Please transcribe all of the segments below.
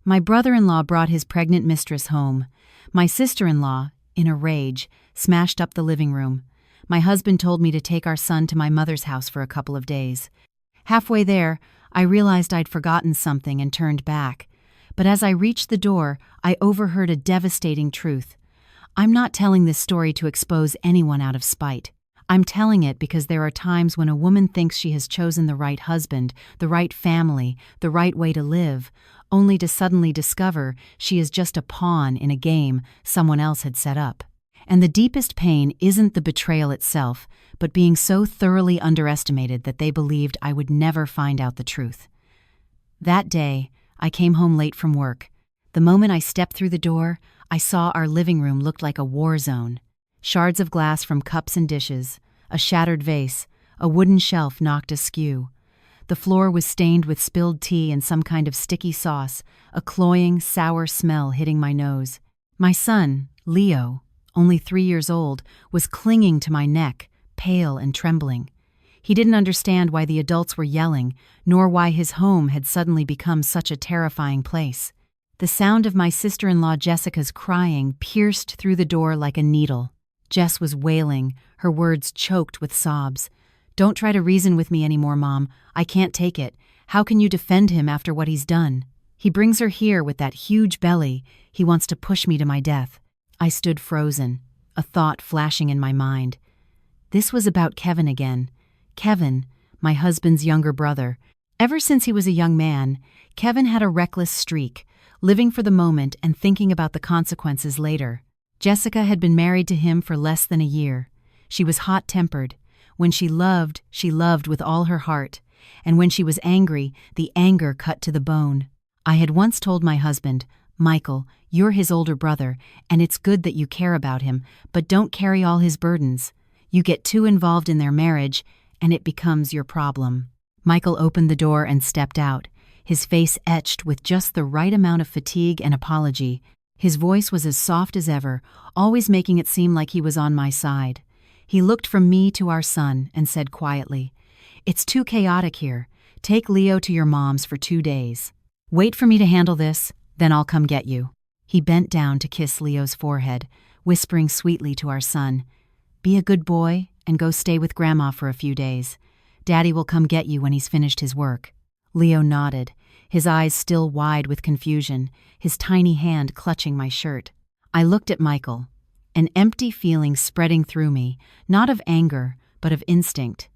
My brother-in-law brought his pregnant mistress home. My sister-in-law, in a rage, smashed up the living room. My husband told me to take our son to my mother's house for a couple of days. Halfway there, I realized I'd forgotten something and turned back. But as I reached the door, I overheard a devastating truth. I'm not telling this story to expose anyone out of spite. I'm telling it because there are times when a woman thinks she has chosen the right husband, the right family, the right way to live, only to suddenly discover she is just a pawn in a game someone else had set up. And the deepest pain isn't the betrayal itself, but being so thoroughly underestimated that they believed I would never find out the truth. That day, I came home late from work. The moment I stepped through the door, I saw our living room looked like a war zone. Shards of glass from cups and dishes, a shattered vase, a wooden shelf knocked askew. The floor was stained with spilled tea and some kind of sticky sauce, a cloying, sour smell hitting my nose. My son, Leo, only 3 years old, was clinging to my neck, pale and trembling. He didn't understand why the adults were yelling, nor why his home had suddenly become such a terrifying place. The sound of my sister-in-law Jessica's crying pierced through the door like a needle. Jess was wailing, her words choked with sobs. "Don't try to reason with me anymore, Mom. I can't take it. How can you defend him after what he's done? He brings her here with that huge belly. He wants to push me to my death." I stood frozen, a thought flashing in my mind. This was about Kevin again. Kevin, my husband's younger brother. Ever since he was a young man, Kevin had a reckless streak, living for the moment and thinking about the consequences later. Jessica had been married to him for less than a year. She was hot-tempered. When she loved with all her heart. And when she was angry, the anger cut to the bone. I had once told my husband, "Michael, you're his older brother, and it's good that you care about him, but don't carry all his burdens. You get too involved in their marriage, and it becomes your problem." Michael opened the door and stepped out, his face etched with just the right amount of fatigue and apology. His voice was as soft as ever, always making it seem like he was on my side. He looked from me to our son and said quietly, "It's too chaotic here. Take Leo to your mom's for 2 days. Wait for me to handle this, then I'll come get you." He bent down to kiss Leo's forehead, whispering sweetly to our son, "Be a good boy and go stay with Grandma for a few days. Daddy will come get you when he's finished his work." Leo nodded, his eyes still wide with confusion, his tiny hand clutching my shirt. I looked at Michael, an empty feeling spreading through me, not of anger, but of instinct.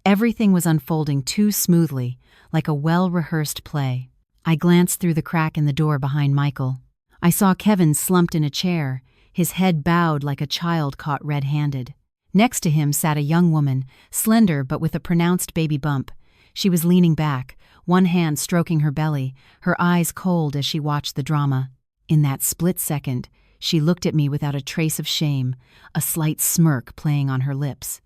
Everything was unfolding too smoothly, like a well-rehearsed play. I glanced through the crack in the door behind Michael. I saw Kevin slumped in a chair, his head bowed like a child caught red-handed. Next to him sat a young woman, slender but with a pronounced baby bump. She was leaning back, one hand stroking her belly, her eyes cold as she watched the drama. In that split second, she looked at me without a trace of shame, a slight smirk playing on her lips.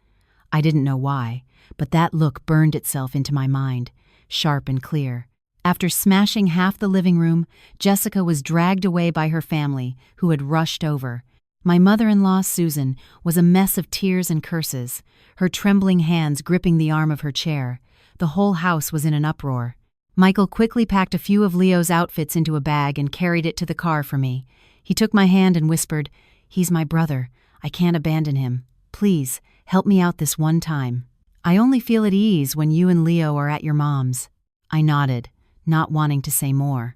I didn't know why, but that look burned itself into my mind, sharp and clear. After smashing half the living room, Jessica was dragged away by her family, who had rushed over. My mother-in-law, Susan, was a mess of tears and curses, her trembling hands gripping the arm of her chair. The whole house was in an uproar. Michael quickly packed a few of Leo's outfits into a bag and carried it to the car for me. He took my hand and whispered, "He's my brother. I can't abandon him. Please, help me out this one time. I only feel at ease when you and Leo are at your mom's." I nodded, not wanting to say more.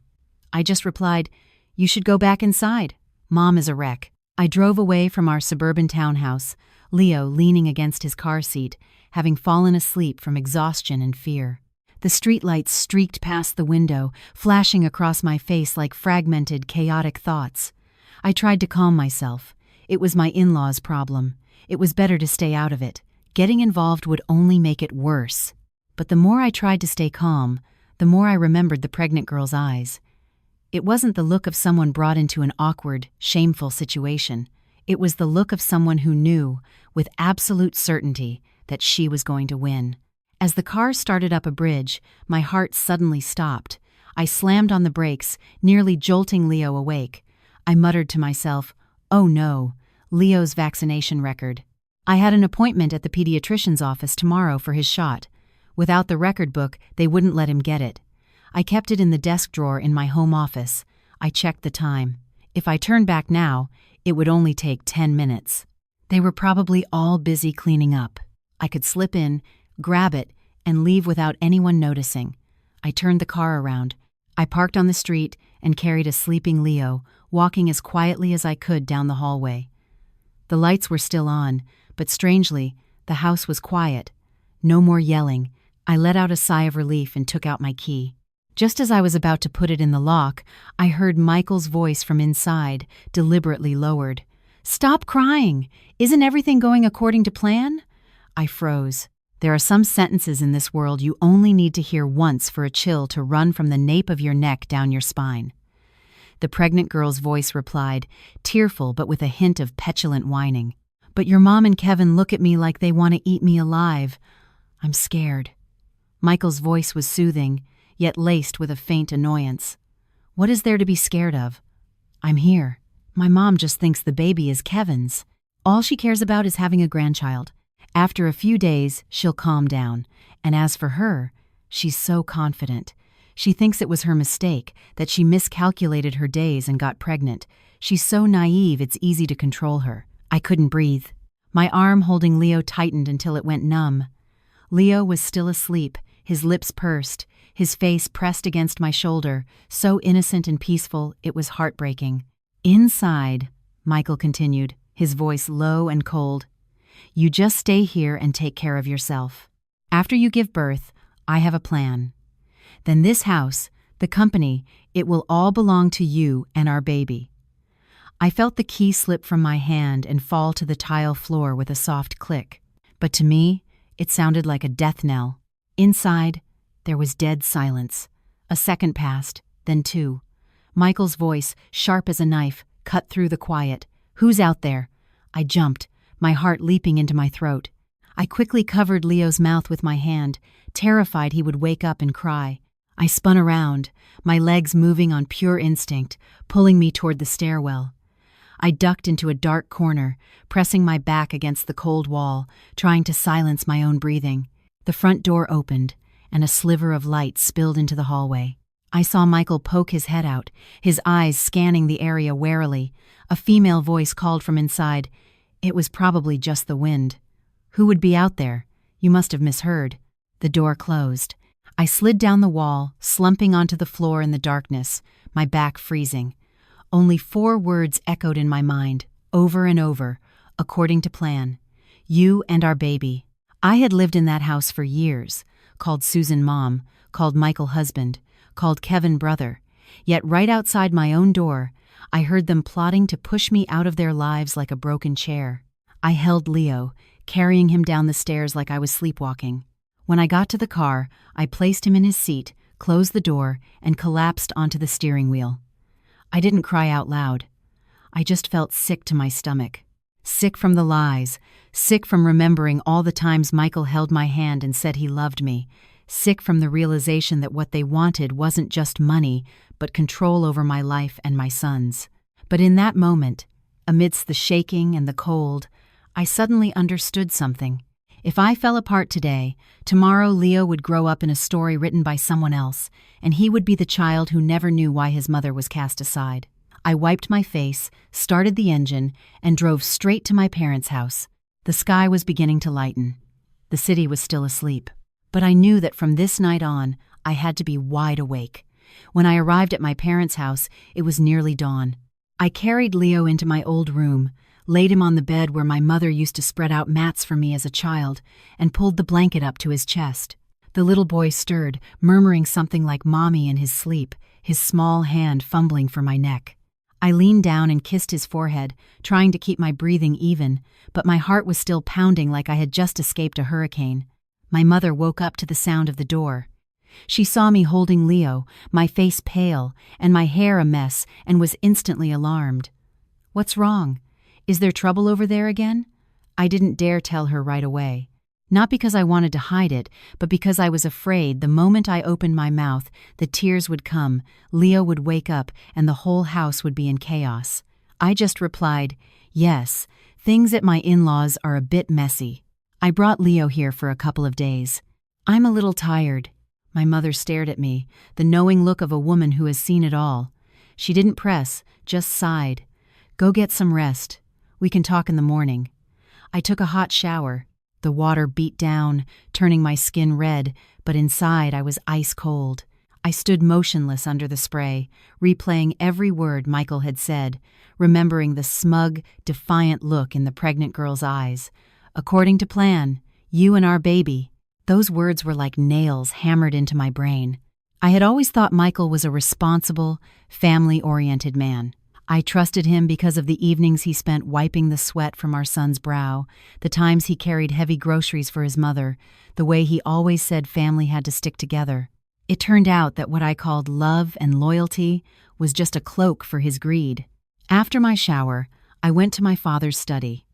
I just replied, "You should go back inside. Mom is a wreck." I drove away from our suburban townhouse, Leo leaning against his car seat, having fallen asleep from exhaustion and fear. The streetlights streaked past the window, flashing across my face like fragmented, chaotic thoughts. I tried to calm myself. It was my in-laws' problem. It was better to stay out of it. Getting involved would only make it worse. But the more I tried to stay calm, the more I remembered the pregnant girl's eyes. It wasn't the look of someone brought into an awkward, shameful situation. It was the look of someone who knew, with absolute certainty, that she was going to win. As the car started up a bridge, my heart suddenly stopped. I slammed on the brakes, nearly jolting Leo awake. I muttered to myself, "Oh no, Leo's vaccination record." I had an appointment at the pediatrician's office tomorrow for his shot. Without the record book, they wouldn't let him get it. I kept it in the desk drawer in my home office. I checked the time. If I turned back now, it would only take 10 minutes. They were probably all busy cleaning up. I could slip in, grab it, and leave without anyone noticing. I turned the car around. I parked on the street and carried a sleeping Leo, walking as quietly as I could down the hallway. The lights were still on, but strangely, the house was quiet. No more yelling. I let out a sigh of relief and took out my key. Just as I was about to put it in the lock, I heard Michael's voice from inside, deliberately lowered. "Stop crying! Isn't everything going according to plan?" I froze. There are some sentences in this world you only need to hear once for a chill to run from the nape of your neck down your spine. The pregnant girl's voice replied, tearful but with a hint of petulant whining. "But your mom and Kevin look at me like they want to eat me alive. I'm scared." Michael's voice was soothing, yet laced with a faint annoyance. "What is there to be scared of? I'm here. My mom just thinks the baby is Kevin's. All she cares about is having a grandchild. After a few days, she'll calm down. And as for her, she's so confident. She thinks it was her mistake, that she miscalculated her days and got pregnant. She's so naive it's easy to control her." I couldn't breathe. My arm holding Leo tightened until it went numb. Leo was still asleep, his lips pursed, his face pressed against my shoulder, so innocent and peaceful it was heartbreaking. "Inside," Michael continued, his voice low and cold, "you just stay here and take care of yourself. After you give birth, I have a plan. Then this house, the company, it will all belong to you and our baby." I felt the key slip from my hand and fall to the tile floor with a soft click. But to me, it sounded like a death knell. Inside, there was dead silence. A second passed, then two. Michael's voice, sharp as a knife, cut through the quiet. "Who's out there?" I jumped, my heart leaping into my throat. I quickly covered Leo's mouth with my hand, terrified he would wake up and cry. I spun around, my legs moving on pure instinct, pulling me toward the stairwell. I ducked into a dark corner, pressing my back against the cold wall, trying to silence my own breathing. The front door opened, and a sliver of light spilled into the hallway. I saw Michael poke his head out, his eyes scanning the area warily. A female voice called from inside. It was probably just the wind. "Who would be out there? You must have misheard." The door closed. I slid down the wall, slumping onto the floor in the darkness, my back freezing. Only 4 words echoed in my mind, over and over, according to plan. You and our baby. I had lived in that house for years, called Susan mom, called Michael husband, called Kevin brother. Yet right outside my own door, I heard them plotting to push me out of their lives like a broken chair. I held Leo, carrying him down the stairs like I was sleepwalking. When I got to the car, I placed him in his seat, closed the door, and collapsed onto the steering wheel. I didn't cry out loud. I just felt sick to my stomach. Sick from the lies, sick from remembering all the times Michael held my hand and said he loved me, sick from the realization that what they wanted wasn't just money, but control over my life and my son's. But in that moment, amidst the shaking and the cold, I suddenly understood something. If I fell apart today, tomorrow Leo would grow up in a story written by someone else, and he would be the child who never knew why his mother was cast aside. I wiped my face, started the engine, and drove straight to my parents' house. The sky was beginning to lighten. The city was still asleep. But I knew that from this night on, I had to be wide awake. When I arrived at my parents' house, it was nearly dawn. I carried Leo into my old room, laid him on the bed where my mother used to spread out mats for me as a child, and pulled the blanket up to his chest. The little boy stirred, murmuring something like mommy in his sleep, his small hand fumbling for my neck. I leaned down and kissed his forehead, trying to keep my breathing even, but my heart was still pounding like I had just escaped a hurricane. My mother woke up to the sound of the door. She saw me holding Leo, my face pale, and my hair a mess, and was instantly alarmed. "What's wrong? Is there trouble over there again?" I didn't dare tell her right away. Not because I wanted to hide it, but because I was afraid the moment I opened my mouth, the tears would come, Leo would wake up, and the whole house would be in chaos. I just replied, "Yes, things at my in-laws are a bit messy. I brought Leo here for a couple of days. I'm a little tired." My mother stared at me, the knowing look of a woman who has seen it all. She didn't press, just sighed. Go get some rest. We can talk in the morning. I took a hot shower. The water beat down, turning my skin red, but inside I was ice cold. I stood motionless under the spray, replaying every word Michael had said, remembering the smug, defiant look in the pregnant girl's eyes. According to plan, you and our baby. Those words were like nails hammered into my brain. I had always thought Michael was a responsible, family-oriented man. I trusted him because of the evenings he spent wiping the sweat from our son's brow, the times he carried heavy groceries for his mother, the way he always said family had to stick together. It turned out that what I called love and loyalty was just a cloak for his greed. After my shower, I went to my father's study.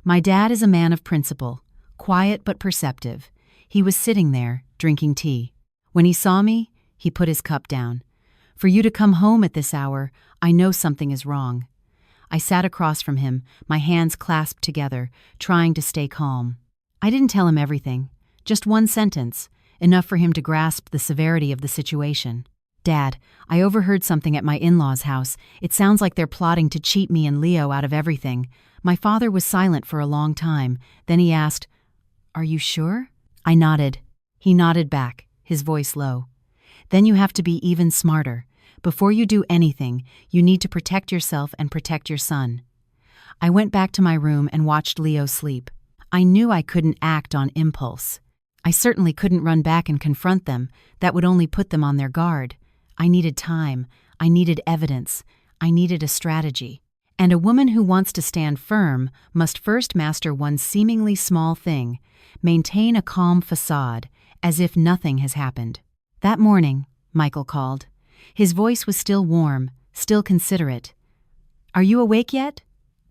My dad is a man of principle, quiet but perceptive. He was sitting there, drinking tea. When he saw me, he put his cup down. For you to come home at this hour, I know something is wrong. I sat across from him, my hands clasped together, trying to stay calm. I didn't tell him everything, just one sentence, enough for him to grasp the severity of the situation. Dad, I overheard something at my in-laws' house. It sounds like they're plotting to cheat me and Leo out of everything. My father was silent for a long time. Then he asked, Are you sure? I nodded. He nodded back, his voice low. Then you have to be even smarter. Before you do anything, you need to protect yourself and protect your son. I went back to my room and watched Leo sleep. I knew I couldn't act on impulse. I certainly couldn't run back and confront them. That would only put them on their guard. I needed time. I needed evidence. I needed a strategy. And a woman who wants to stand firm must first master one seemingly small thing, maintain a calm facade, as if nothing has happened. That morning, Michael called. His voice was still warm, still considerate. Are you awake yet?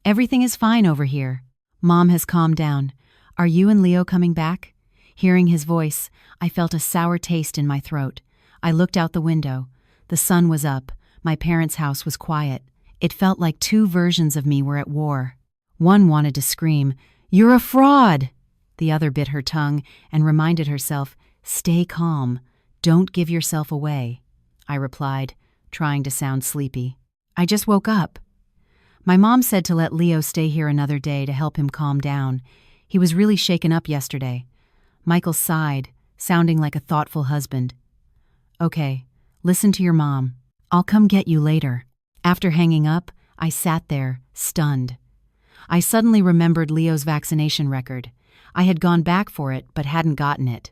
Everything is fine over here. Mom has calmed down. Are you and Leo coming back? Hearing his voice, I felt a sour taste in my throat. I looked out the window. The sun was up. My parents' house was quiet. It felt like two versions of me were at war. One wanted to scream, You're a fraud! The other bit her tongue and reminded herself, Stay calm. Don't give yourself away. I replied, trying to sound sleepy. I just woke up. My mom said to let Leo stay here another day to help him calm down. He was really shaken up yesterday. Michael sighed, sounding like a thoughtful husband. Okay, listen to your mom. I'll come get you later. After hanging up, I sat there, stunned. I suddenly remembered Leo's vaccination record. I had gone back for it, but hadn't gotten it.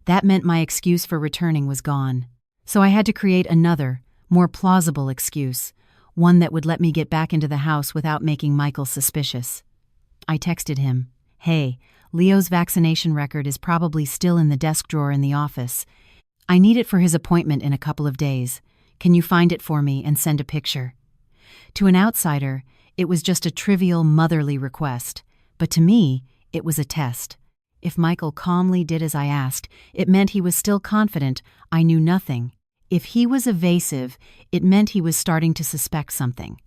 That meant my excuse for returning was gone. So I had to create another, more plausible excuse, one that would let me get back into the house without making Michael suspicious. I texted him, Hey, Leo's vaccination record is probably still in the desk drawer in the office. I need it for his appointment in a couple of days. Can you find it for me and send a picture? To an outsider, it was just a trivial motherly request, but to me, it was a test. If Michael calmly did as I asked, it meant he was still confident I knew nothing. If he was evasive, it meant he was starting to suspect something.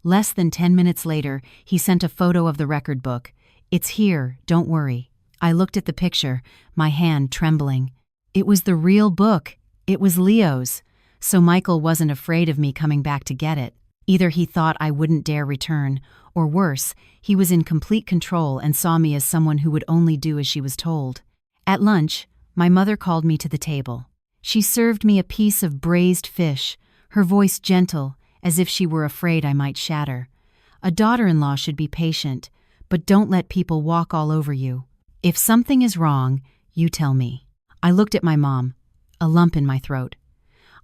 Less than 10 minutes later, he sent a photo of the record book. It's here, don't worry. I looked at the picture, my hand trembling. It was the real book. It was Leo's. So Michael wasn't afraid of me coming back to get it. Either he thought I wouldn't dare return, or worse, he was in complete control and saw me as someone who would only do as she was told. At lunch, my mother called me to the table. She served me a piece of braised fish, her voice gentle, as if she were afraid I might shatter. A daughter-in-law should be patient, but don't let people walk all over you. If something is wrong, you tell me. I looked at my mom, a lump in my throat.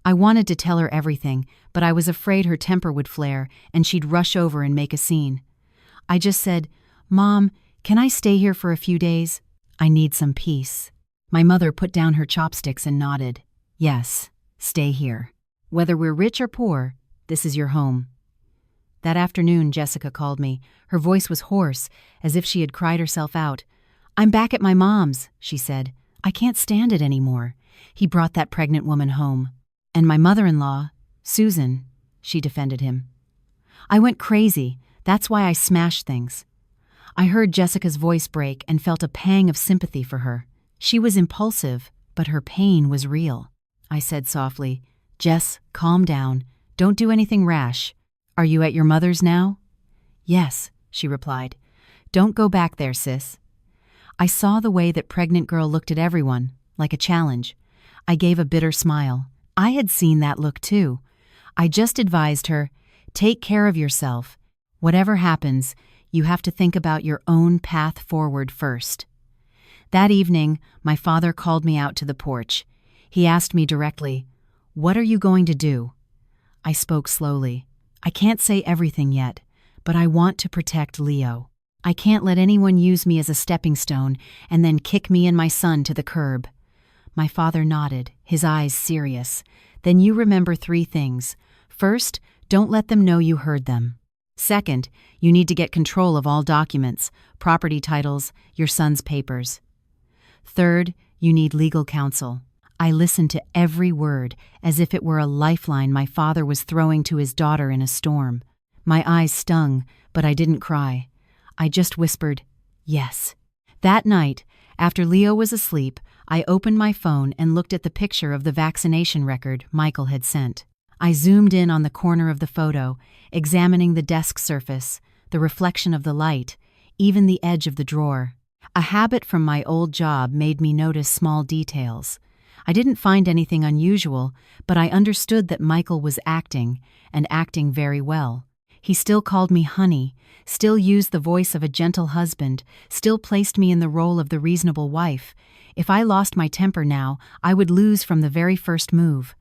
I wanted to tell her everything, but I was afraid her temper would flare and she'd rush over and make a scene. I just said, Mom, can I stay here for a few days? I need some peace. My mother put down her chopsticks and nodded. Yes, stay here. Whether we're rich or poor, this is your home. That afternoon, Jessica called me. Her voice was hoarse, as if she had cried herself out. I'm back at my mom's, she said. I can't stand it anymore. He brought that pregnant woman home. And my mother-in-law, Susan, she defended him. I went crazy. That's why I smashed things. I heard Jessica's voice break and felt a pang of sympathy for her. She was impulsive, But her pain was real. I said softly, "Jess, calm down. Don't do anything rash. Are you at your mother's now?" "Yes," she replied. "Don't go back there, sis." I saw the way that pregnant girl looked at everyone, like a challenge. I gave a bitter smile. I had seen that look too. I just advised her, "Take care of yourself. Whatever happens, you have to think about your own path forward first." That evening, my father called me out to the porch. He asked me directly, "What are you going to do?" I spoke slowly. "I can't say everything yet, but I want to protect Leo. I can't let anyone use me as a stepping stone and then kick me and my son to the curb." My father nodded, his eyes serious. "Then you remember 3 things. First, don't let them know you heard them. Second, you need to get control of all documents, property titles, your son's papers. Third, you need legal counsel." I listened to every word as if it were a lifeline my father was throwing to his daughter in a storm. My eyes stung, but I didn't cry. I just whispered, "Yes." That night, after Leo was asleep, I opened my phone and looked at the picture of the vaccination record Michael had sent. I zoomed in on the corner of the photo, examining the desk surface, the reflection of the light, even the edge of the drawer. A habit from my old job made me notice small details. I didn't find anything unusual, but I understood that Michael was acting, and acting very well. He still called me honey, still used the voice of a gentle husband, still placed me in the role of the reasonable wife. If I lost my temper now, I would lose from the very first move.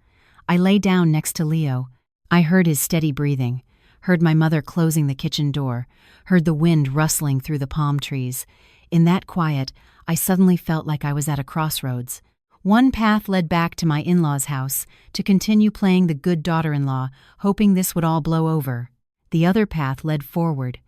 I lay down next to Leo. I heard his steady breathing, heard my mother closing the kitchen door, heard the wind rustling through the palm trees. In that quiet, I suddenly felt like I was at a crossroads. One path led back to my in-laws' house, to continue playing the good daughter-in-law, hoping this would all blow over. The other path led forward,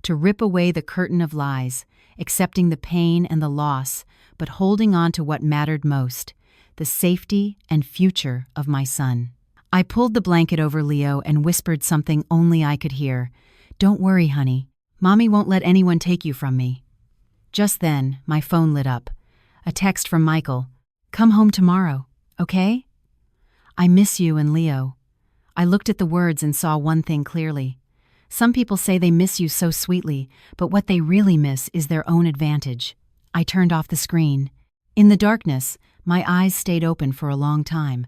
to rip away the curtain of lies, accepting the pain and the loss, but holding on to what mattered most, the safety and future of my son. I pulled the blanket over Leo and whispered something only I could hear. "Don't worry, honey. Mommy won't let anyone take you from me." Just then, my phone lit up. A text from Michael. "Come home tomorrow, okay? I miss you and Leo." I looked at the words and saw one thing clearly. Some people say they miss you so sweetly, but what they really miss is their own advantage. I turned off the screen. In the darkness, my eyes stayed open for a long time.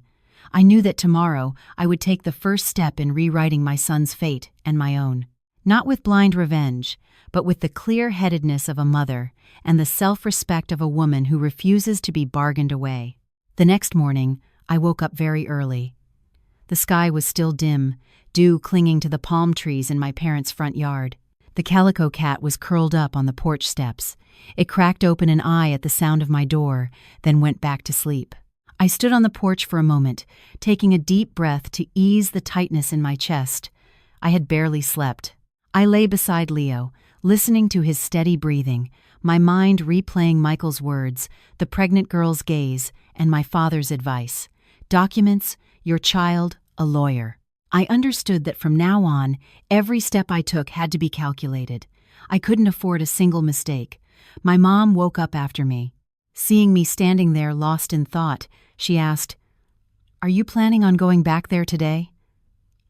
I knew that tomorrow I would take the first step in rewriting my son's fate and my own. Not with blind revenge, but with the clear-headedness of a mother and the self-respect of a woman who refuses to be bargained away. The next morning, I woke up very early. The sky was still dim, dew clinging to the palm trees in my parents' front yard. The calico cat was curled up on the porch steps. It cracked open an eye at the sound of my door, then went back to sleep. I stood on the porch for a moment, taking a deep breath to ease the tightness in my chest. I had barely slept. I lay beside Leo, listening to his steady breathing, my mind replaying Michael's words, the pregnant girl's gaze, and my father's advice. Documents, your child, a lawyer. I understood that from now on, every step I took had to be calculated. I couldn't afford a single mistake. My mom woke up after me. Seeing me standing there lost in thought, she asked, "Are you planning on going back there today?"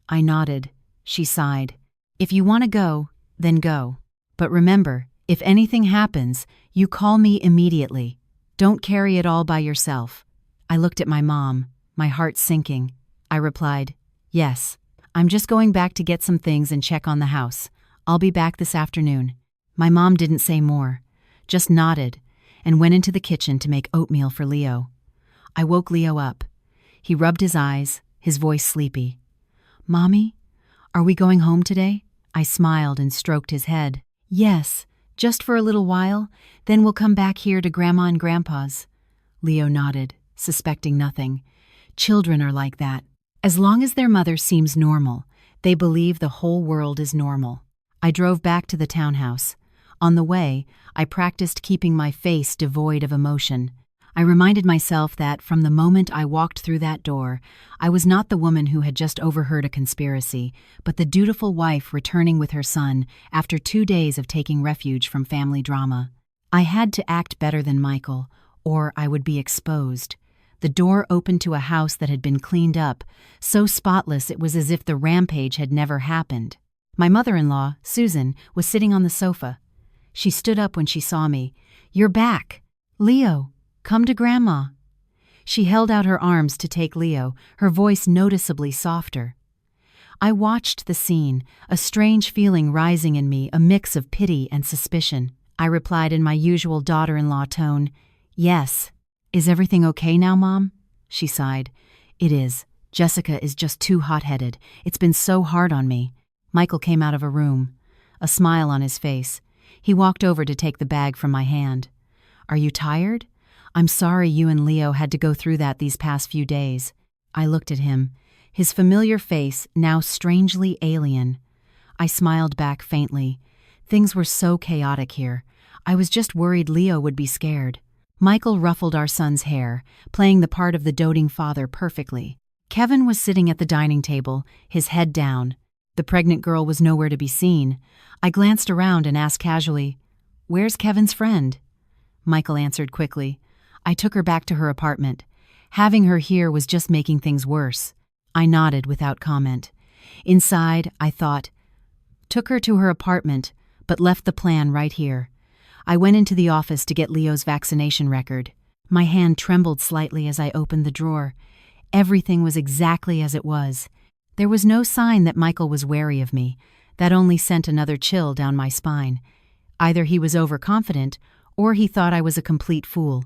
I nodded. She sighed. "If you want to go, then go. But remember, if anything happens, you call me immediately. Don't carry it all by yourself." I looked at my mom, my heart sinking. I replied, "Yes. I'm just going back to get some things and check on the house. I'll be back this afternoon." My mom didn't say more, just nodded, and went into the kitchen to make oatmeal for Leo. I woke Leo up. He rubbed his eyes, his voice sleepy. "Mommy, are we going home today?" I smiled and stroked his head. "Yes, just for a little while, then we'll come back here to Grandma and Grandpa's." Leo nodded, suspecting nothing. Children are like that. As long as their mother seems normal, they believe the whole world is normal. I drove back to the townhouse. On the way, I practiced keeping my face devoid of emotion. I reminded myself that from the moment I walked through that door, I was not the woman who had just overheard a conspiracy, but the dutiful wife returning with her son after 2 days of taking refuge from family drama. I had to act better than Michael, or I would be exposed. The door opened to a house that had been cleaned up, so spotless it was as if the rampage had never happened. My mother-in-law, Susan, was sitting on the sofa. She stood up when she saw me. "You're back. Leo, come to Grandma." She held out her arms to take Leo, her voice noticeably softer. I watched the scene, a strange feeling rising in me, a mix of pity and suspicion. I replied in my usual daughter-in-law tone, "Yes. Is everything okay now, Mom?" She sighed. "It is. Jessica is just too hot-headed. It's been so hard on me." Michael came out of a room, a smile on his face. He walked over to take the bag from my hand. "Are you tired? I'm sorry you and Leo had to go through that these past few days." I looked at him, his familiar face now strangely alien. I smiled back faintly. Things were so chaotic here. I was just worried Leo would be scared. Michael ruffled our son's hair, playing the part of the doting father perfectly. Kevin was sitting at the dining table, his head down. The pregnant girl was nowhere to be seen. I glanced around and asked casually, "Where's Kevin's friend?" Michael answered quickly, "I took her back to her apartment. Having her here was just making things worse." I nodded without comment. Inside, I thought, took her to her apartment, but left the plan right here. I went into the office to get Leo's vaccination record. My hand trembled slightly as I opened the drawer. Everything was exactly as it was. There was no sign that Michael was wary of me. That only sent another chill down my spine. Either he was overconfident, or he thought I was a complete fool.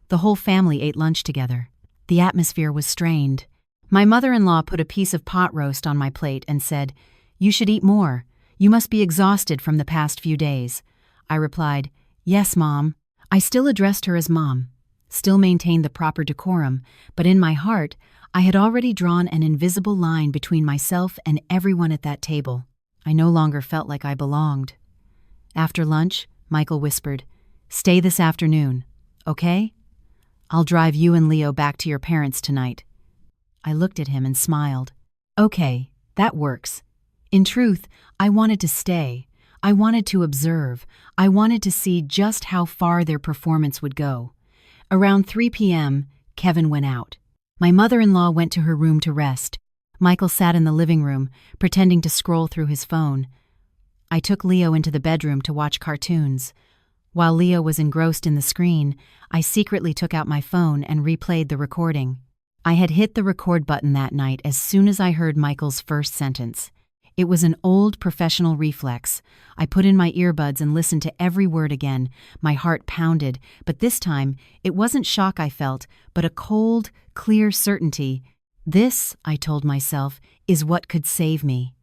The whole family ate lunch together. The atmosphere was strained. My mother-in-law put a piece of pot roast on my plate and said, "You should eat more. You must be exhausted from the past few days." I replied, "Yes, Mom." I still addressed her as Mom, still maintained the proper decorum, but in my heart, I had already drawn an invisible line between myself and everyone at that table. I no longer felt like I belonged. After lunch, Michael whispered, "Stay this afternoon, okay? I'll drive you and Leo back to your parents tonight." I looked at him and smiled. Okay, that works. In truth, I wanted to stay. I wanted to observe. I wanted to see just how far their performance would go. Around 3 p.m., Kevin went out. My mother-in-law went to her room to rest. Michael sat in the living room, pretending to scroll through his phone. I took Leo into the bedroom to watch cartoons. While Leo was engrossed in the screen, I secretly took out my phone and replayed the recording. I had hit the record button that night as soon as I heard Michael's first sentence. It was an old professional reflex. I put in my earbuds and listened to every word again. My heart pounded, but this time, it wasn't shock I felt, but a cold, clear certainty. This, I told myself, is what could save me.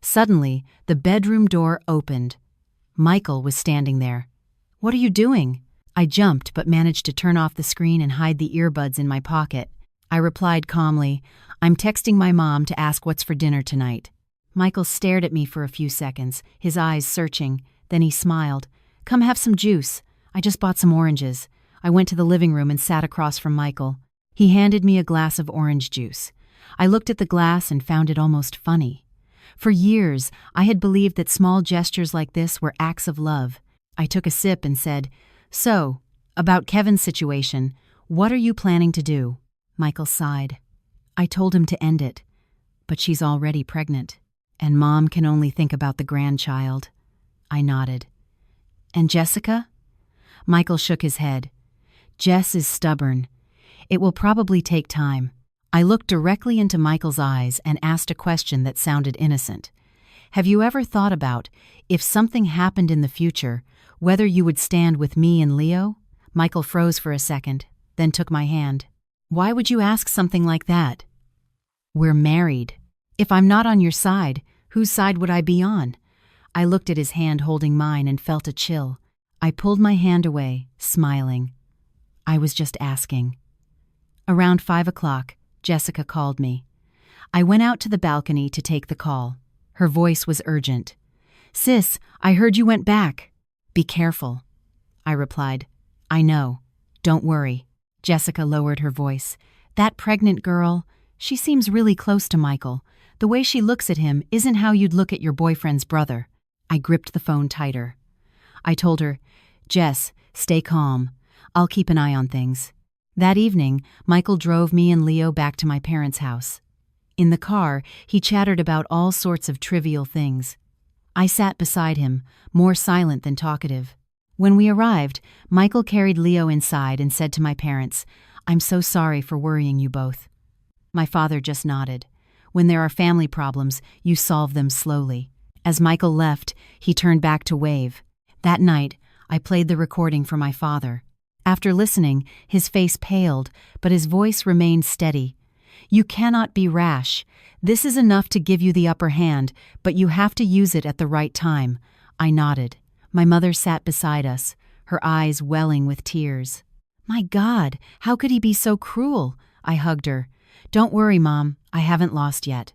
Suddenly, the bedroom door opened. Michael was standing there. "What are you doing?" I jumped but managed to turn off the screen and hide the earbuds in my pocket. I replied calmly, "I'm texting my mom to ask what's for dinner tonight." Michael stared at me for a few seconds, his eyes searching. Then he smiled. "Come have some juice. I just bought some oranges." I went to the living room and sat across from Michael. He handed me a glass of orange juice. I looked at the glass and found it almost funny. For years, I had believed that small gestures like this were acts of love. I took a sip and said, "So, about Kevin's situation, what are you planning to do?" Michael sighed. I told him to end it. But she's already pregnant, and Mom can only think about the grandchild. I nodded. "And Jessica?" Michael shook his head. "Jess is stubborn. It will probably take time." I looked directly into Michael's eyes and asked a question that sounded innocent. "Have you ever thought about, if something happened in the future, whether you would stand with me and Leo?" Michael froze for a second, then took my hand. "Why would you ask something like that?" "We're married. If I'm not on your side, whose side would I be on?" I looked at his hand holding mine and felt a chill. I pulled my hand away, smiling. I was just asking. Around 5 o'clock, Jessica called me. I went out to the balcony to take the call. Her voice was urgent. "Sis, I heard you went back." "Be careful," I replied. "I know. Don't worry." Jessica lowered her voice. "That pregnant girl, she seems really close to Michael. The way she looks at him isn't how you'd look at your boyfriend's brother." I gripped the phone tighter. I told her, "Jess, stay calm. I'll keep an eye on things." That evening, Michael drove me and Leo back to my parents' house. In the car, he chattered about all sorts of trivial things. I sat beside him, more silent than talkative. When we arrived, Michael carried Leo inside and said to my parents, "I'm so sorry for worrying you both." My father just nodded. When there are family problems, you solve them slowly. As Michael left, he turned back to wave. That night, I played the recording for my father. After listening, his face paled, but his voice remained steady. "You cannot be rash. This is enough to give you the upper hand, but you have to use it at the right time." I nodded. My mother sat beside us, her eyes welling with tears. "My God, how could he be so cruel?" I hugged her. "Don't worry, Mom, I haven't lost yet."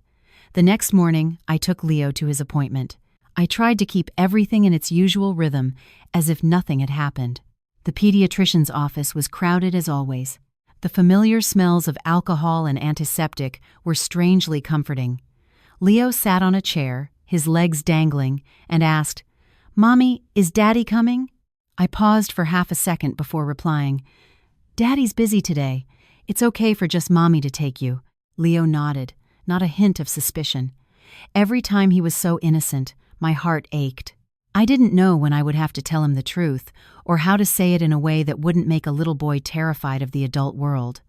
The next morning, I took Leo to his appointment. I tried to keep everything in its usual rhythm, as if nothing had happened. The pediatrician's office was crowded as always. The familiar smells of alcohol and antiseptic were strangely comforting. Leo sat on a chair, his legs dangling, and asked, "Mommy, is Daddy coming?" I paused for half a second before replying, "Daddy's busy today. It's okay for just Mommy to take you." Leo nodded, not a hint of suspicion. Every time he was so innocent, my heart ached. I didn't know when I would have to tell him the truth, or how to say it in a way that wouldn't make a little boy terrified of the adult world.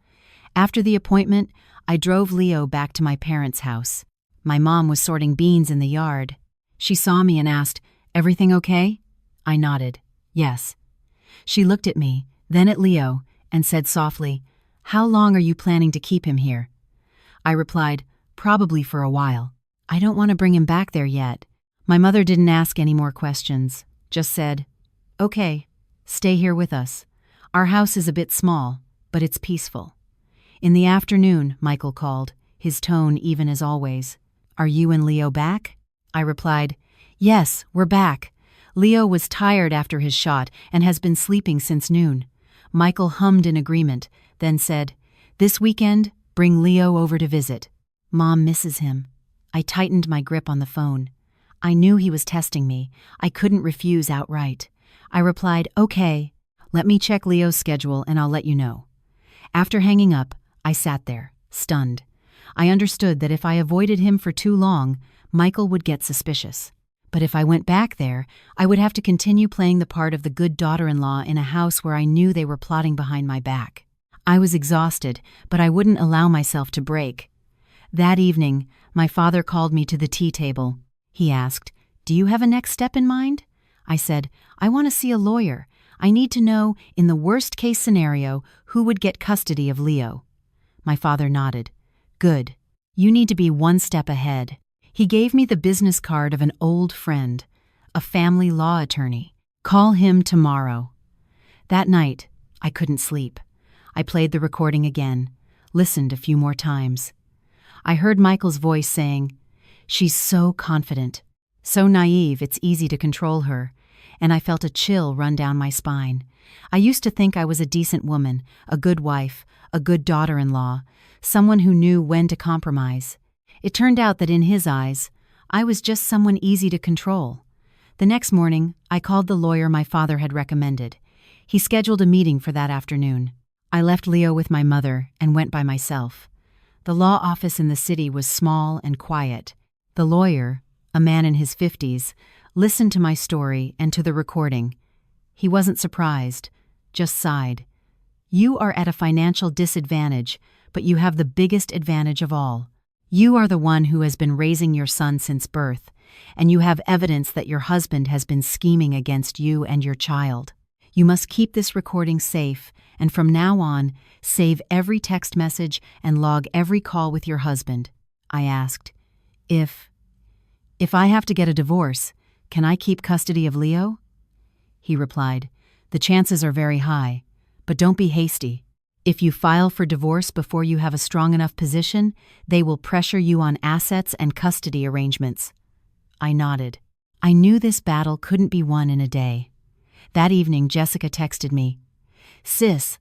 After the appointment, I drove Leo back to my parents' house. My mom was sorting beans in the yard. She saw me and asked, "Everything okay?" I nodded, "Yes." She looked at me, then at Leo, and said softly, "How long are you planning to keep him here?" I replied, "Probably for a while. I don't want to bring him back there yet." My mother didn't ask any more questions, just said, "Okay, stay here with us. Our house is a bit small, but it's peaceful." In the afternoon, Michael called, his tone even as always. "Are you and Leo back?" I replied, "Yes, we're back. Leo was tired after his shot and has been sleeping since noon." Michael hummed in agreement, then said, "This weekend, bring Leo over to visit. Mom misses him." I tightened my grip on the phone. I knew he was testing me. I couldn't refuse outright. I replied, "Okay, let me check Leo's schedule and I'll let you know." After hanging up, I sat there, stunned. I understood that if I avoided him for too long, Michael would get suspicious. But if I went back there, I would have to continue playing the part of the good daughter-in-law in a house where I knew they were plotting behind my back. I was exhausted, but I wouldn't allow myself to break. That evening, my father called me to the tea table. He asked, "Do you have a next step in mind?" I said, "I want to see a lawyer. I need to know, in the worst-case scenario, who would get custody of Leo." My father nodded. "Good. You need to be one step ahead." He gave me the business card of an old friend, a family law attorney. "Call him tomorrow." That night, I couldn't sleep. I played the recording again, listened a few more times. I heard Michael's voice saying, "She's so confident, so naive it's easy to control her," and I felt a chill run down my spine. I used to think I was a decent woman, a good wife, a good daughter-in-law, someone who knew when to compromise. It turned out that in his eyes, I was just someone easy to control. The next morning, I called the lawyer my father had recommended. He scheduled a meeting for that afternoon. I left Leo with my mother and went by myself. The law office in the city was small and quiet. The lawyer, a man in his 50s, listened to my story and to the recording. He wasn't surprised, just sighed. "You are at a financial disadvantage, but you have the biggest advantage of all. You are the one who has been raising your son since birth, and you have evidence that your husband has been scheming against you and your child. You must keep this recording safe, and from now on, save every text message and log every call with your husband." I asked, If I have to get a divorce, can I keep custody of Leo?" He replied, "The chances are very high, but don't be hasty. If you file for divorce before you have a strong enough position, they will pressure you on assets and custody arrangements." I nodded. I knew this battle couldn't be won in a day. That evening, Jessica texted me, "Sis,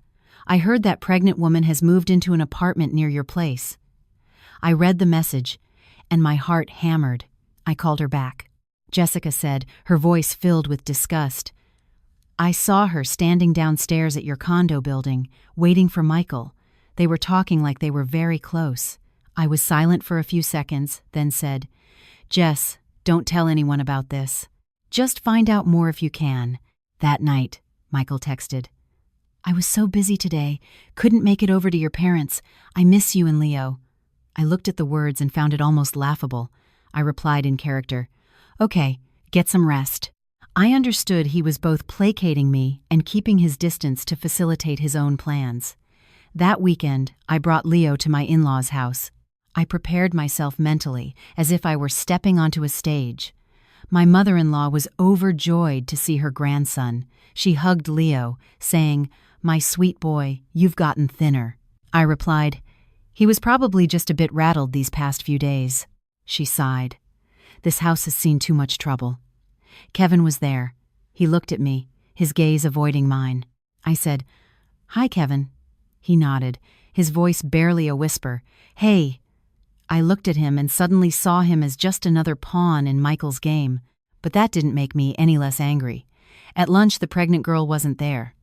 I heard that pregnant woman has moved into an apartment near your place." I read the message, and my heart hammered. I called her back. Jessica said, her voice filled with disgust, I saw her standing downstairs at your condo building, waiting for Michael. They were talking like they were very close. I was silent for a few seconds, then said, Jess, don't tell anyone about this. Just find out more if you can. That night, Michael texted. I was so busy today, couldn't make it over to your parents. I miss you and Leo. I looked at the words and found it almost laughable. I replied in character, Okay, get some rest. I understood he was both placating me and keeping his distance to facilitate his own plans. That weekend, I brought Leo to my in-laws' house. I prepared myself mentally, as if I were stepping onto a stage. My mother-in-law was overjoyed to see her grandson. She hugged Leo, saying, My sweet boy, you've gotten thinner. I replied, He was probably just a bit rattled these past few days. She sighed. This house has seen too much trouble. Kevin was there. He looked at me, his gaze avoiding mine. I said, Hi, Kevin. He nodded, his voice barely a whisper. Hey. I looked at him and suddenly saw him as just another pawn in Michael's game, but that didn't make me any less angry. At lunch, the pregnant girl wasn't there.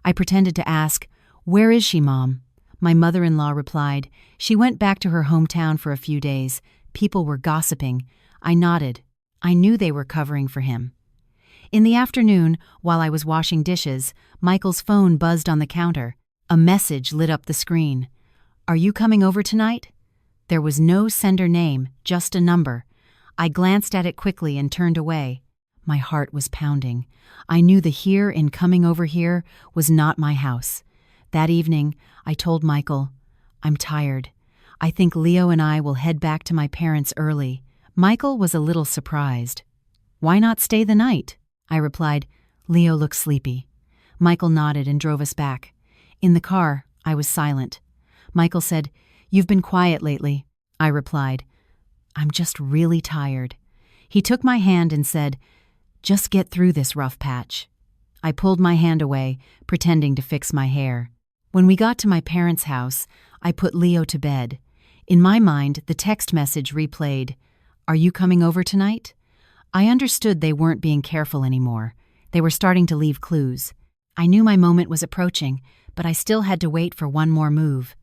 I pretended to ask, Where is she, Mom? My mother-in-law replied, She went back to her hometown for a few days. People were gossiping. I nodded. I knew they were covering for him. In the afternoon, while I was washing dishes, Michael's phone buzzed on the counter. A message lit up the screen. Are you coming over tonight? There was no sender name, just a number. I glanced at it quickly and turned away. My heart was pounding. I knew the here in coming over here was not my house. That evening, I told Michael, I'm tired. I think Leo and I will head back to my parents early. Michael was a little surprised. Why not stay the night? I replied, Leo looks sleepy. Michael nodded and drove us back. In the car, I was silent. Michael said, You've been quiet lately. I replied, I'm just really tired. He took my hand and said, Just get through this rough patch. I pulled my hand away, pretending to fix my hair. When we got to my parents' house, I put Leo to bed. In my mind, the text message replayed, Are you coming over tonight? I understood they weren't being careful anymore. They were starting to leave clues. I knew my moment was approaching, but I still had to wait for one more move.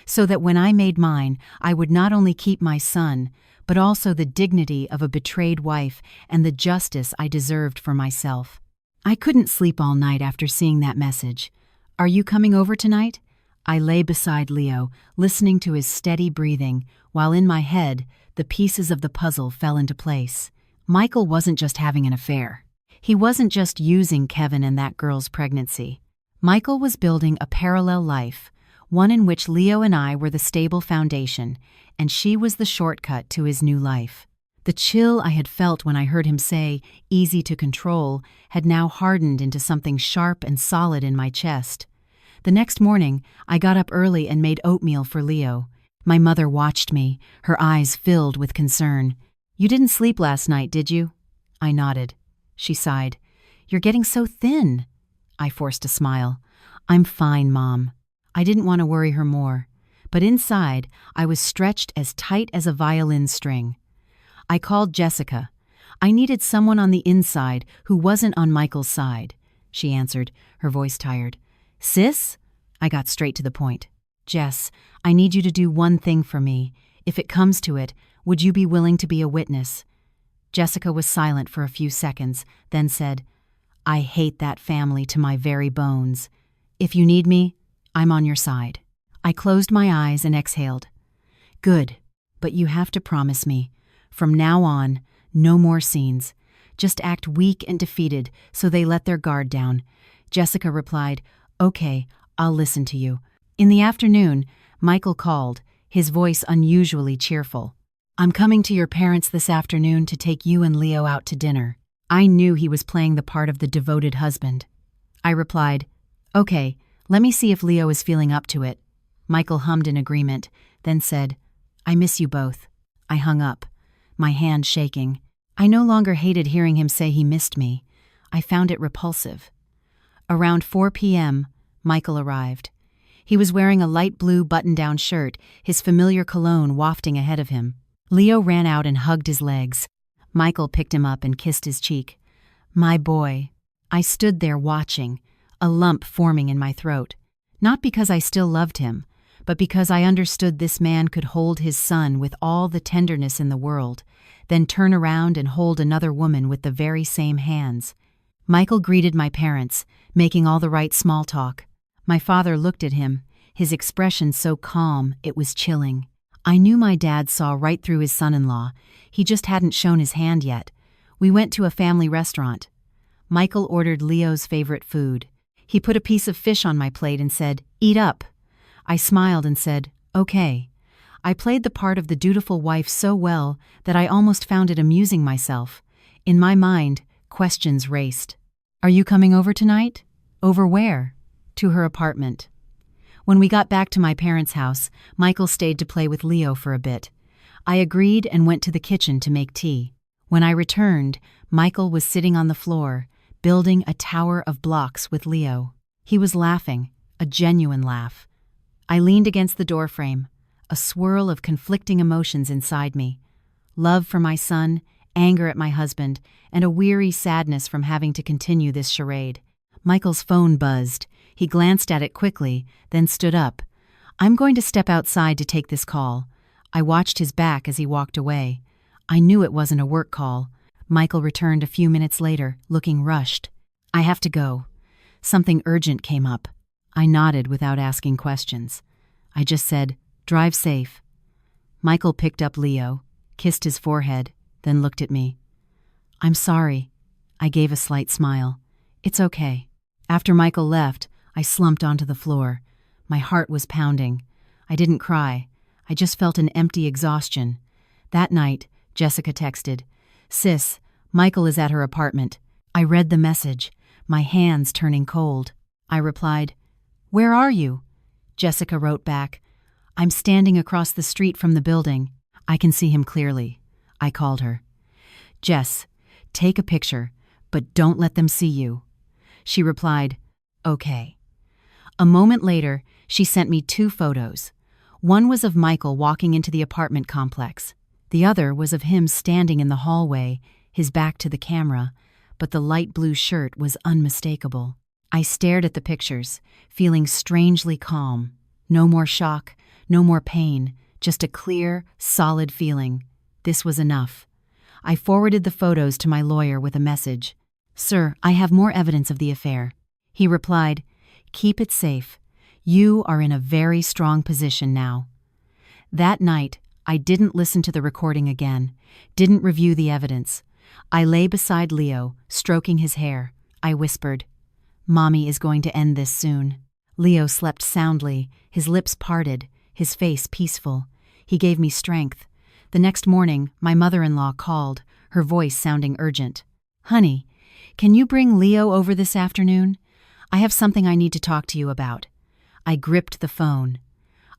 So that when I made mine, I would not only keep my son, but also the dignity of a betrayed wife and the justice I deserved for myself. I couldn't sleep all night after seeing that message. Are you coming over tonight? I lay beside Leo, listening to his steady breathing, while in my head, the pieces of the puzzle fell into place. Michael wasn't just having an affair. He wasn't just using Kevin and that girl's pregnancy. Michael was building a parallel life, one in which Leo and I were the stable foundation, and she was the shortcut to his new life. The chill I had felt when I heard him say, easy to control, had now hardened into something sharp and solid in my chest. The next morning, I got up early and made oatmeal for Leo. My mother watched me, her eyes filled with concern. You didn't sleep last night, did you? I nodded. She sighed. You're getting so thin. I forced a smile. I'm fine, Mom. I didn't want to worry her more, but inside, I was stretched as tight as a violin string. I called Jessica. I needed someone on the inside who wasn't on Michael's side. She answered, her voice tired. Sis? I got straight to the point. Jess, I need you to do one thing for me. If it comes to it, would you be willing to be a witness? Jessica was silent for a few seconds, then said, I hate that family to my very bones. If you need me, I'm on your side. I closed my eyes and exhaled. Good, but you have to promise me. From now on, no more scenes. Just act weak and defeated so they let their guard down. Jessica replied, Okay, I'll listen to you. In the afternoon, Michael called, his voice unusually cheerful. I'm coming to your parents this afternoon to take you and Leo out to dinner. I knew he was playing the part of the devoted husband. I replied, Okay, let me see if Leo is feeling up to it. Michael hummed in agreement, then said, I miss you both. I hung up, my hand shaking. I no longer hated hearing him say he missed me. I found it repulsive. Around 4 p.m., Michael arrived. He was wearing a light blue button-down shirt, his familiar cologne wafting ahead of him. Leo ran out and hugged his legs. Michael picked him up and kissed his cheek. My boy. I stood there watching, a lump forming in my throat. Not because I still loved him, but because I understood this man could hold his son with all the tenderness in the world, then turn around and hold another woman with the very same hands. Michael greeted my parents, making all the right small talk. My father looked at him, his expression so calm it was chilling. I knew my dad saw right through his son-in-law. He just hadn't shown his hand yet. We went to a family restaurant. Michael ordered Leo's favorite food. He put a piece of fish on my plate and said, "Eat up." I smiled and said, "Okay." I played the part of the dutiful wife so well that I almost found it amusing myself. In my mind, questions raced. "Are you coming over tonight?" "Over where?" "To her apartment." When we got back to my parents' house, Michael stayed to play with Leo for a bit. I agreed and went to the kitchen to make tea. When I returned, Michael was sitting on the floor, building a tower of blocks with Leo. He was laughing, a genuine laugh. I leaned against the doorframe, a swirl of conflicting emotions inside me. Love for my son, anger at my husband, and a weary sadness from having to continue this charade. Michael's phone buzzed. He glanced at it quickly, then stood up. "I'm going to step outside to take this call." I watched his back as he walked away. I knew it wasn't a work call. Michael returned a few minutes later, looking rushed. "I have to go. Something urgent came up." I nodded without asking questions. I just said, "Drive safe." Michael picked up Leo, kissed his forehead, then looked at me. "I'm sorry." I gave a slight smile. "It's okay." After Michael left, I slumped onto the floor. My heart was pounding. I didn't cry. I just felt an empty exhaustion. That night, Jessica texted, "Sis, Michael is at her apartment." I read the message, my hands turning cold. I replied, "Where are you?" Jessica wrote back, "I'm standing across the street from the building. I can see him clearly." I called her. "Jess, take a picture, but don't let them see you." She replied, "Okay." A moment later, she sent me 2 photos. One was of Michael walking into the apartment complex. The other was of him standing in the hallway, his back to the camera, but the light blue shirt was unmistakable. I stared at the pictures, feeling strangely calm. No more shock, no more pain, just a clear, solid feeling. This was enough. I forwarded the photos to my lawyer with a message. "Sir, I have more evidence of the affair." He replied, "Keep it safe. You are in a very strong position now." That night, I didn't listen to the recording again, didn't review the evidence. I lay beside Leo, stroking his hair. I whispered, "Mommy is going to end this soon." Leo slept soundly, his lips parted, his face peaceful. He gave me strength. The next morning, my mother-in-law called, her voice sounding urgent. "Honey, can you bring Leo over this afternoon? I have something I need to talk to you about." I gripped the phone.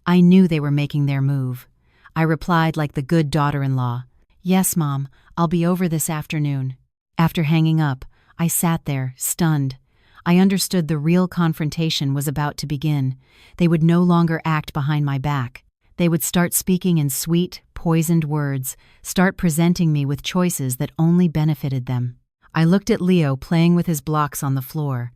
I knew they were making their move. I replied like the good daughter-in-law, "Yes, Mom, I'll be over this afternoon." After hanging up, I sat there, stunned. I understood the real confrontation was about to begin. They would no longer act behind my back. They would start speaking in sweet, poisoned words, start presenting me with choices that only benefited them. I looked at Leo playing with his blocks on the floor.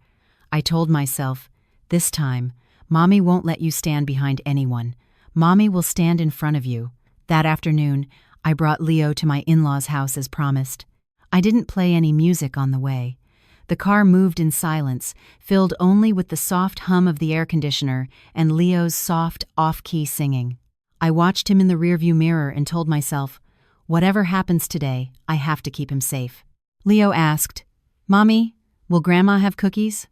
I told myself, this time, Mommy won't let you stand behind anyone. Mommy will stand in front of you. That afternoon, I brought Leo to my in-laws' house as promised. I didn't play any music on the way. The car moved in silence, filled only with the soft hum of the air conditioner and Leo's soft, off-key singing. I watched him in the rearview mirror and told myself, whatever happens today, I have to keep him safe. Leo asked, "Mommy, will Grandma have cookies?"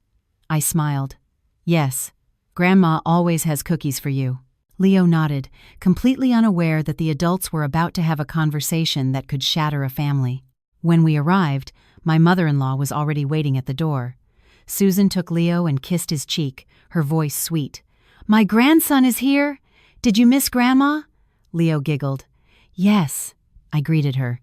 I smiled. "Yes, Grandma always has cookies for you." Leo nodded, completely unaware that the adults were about to have a conversation that could shatter a family. When we arrived, my mother-in-law was already waiting at the door. Susan took Leo and kissed his cheek, her voice sweet. "My grandson is here! Did you miss Grandma?" Leo giggled. "Yes," I greeted her.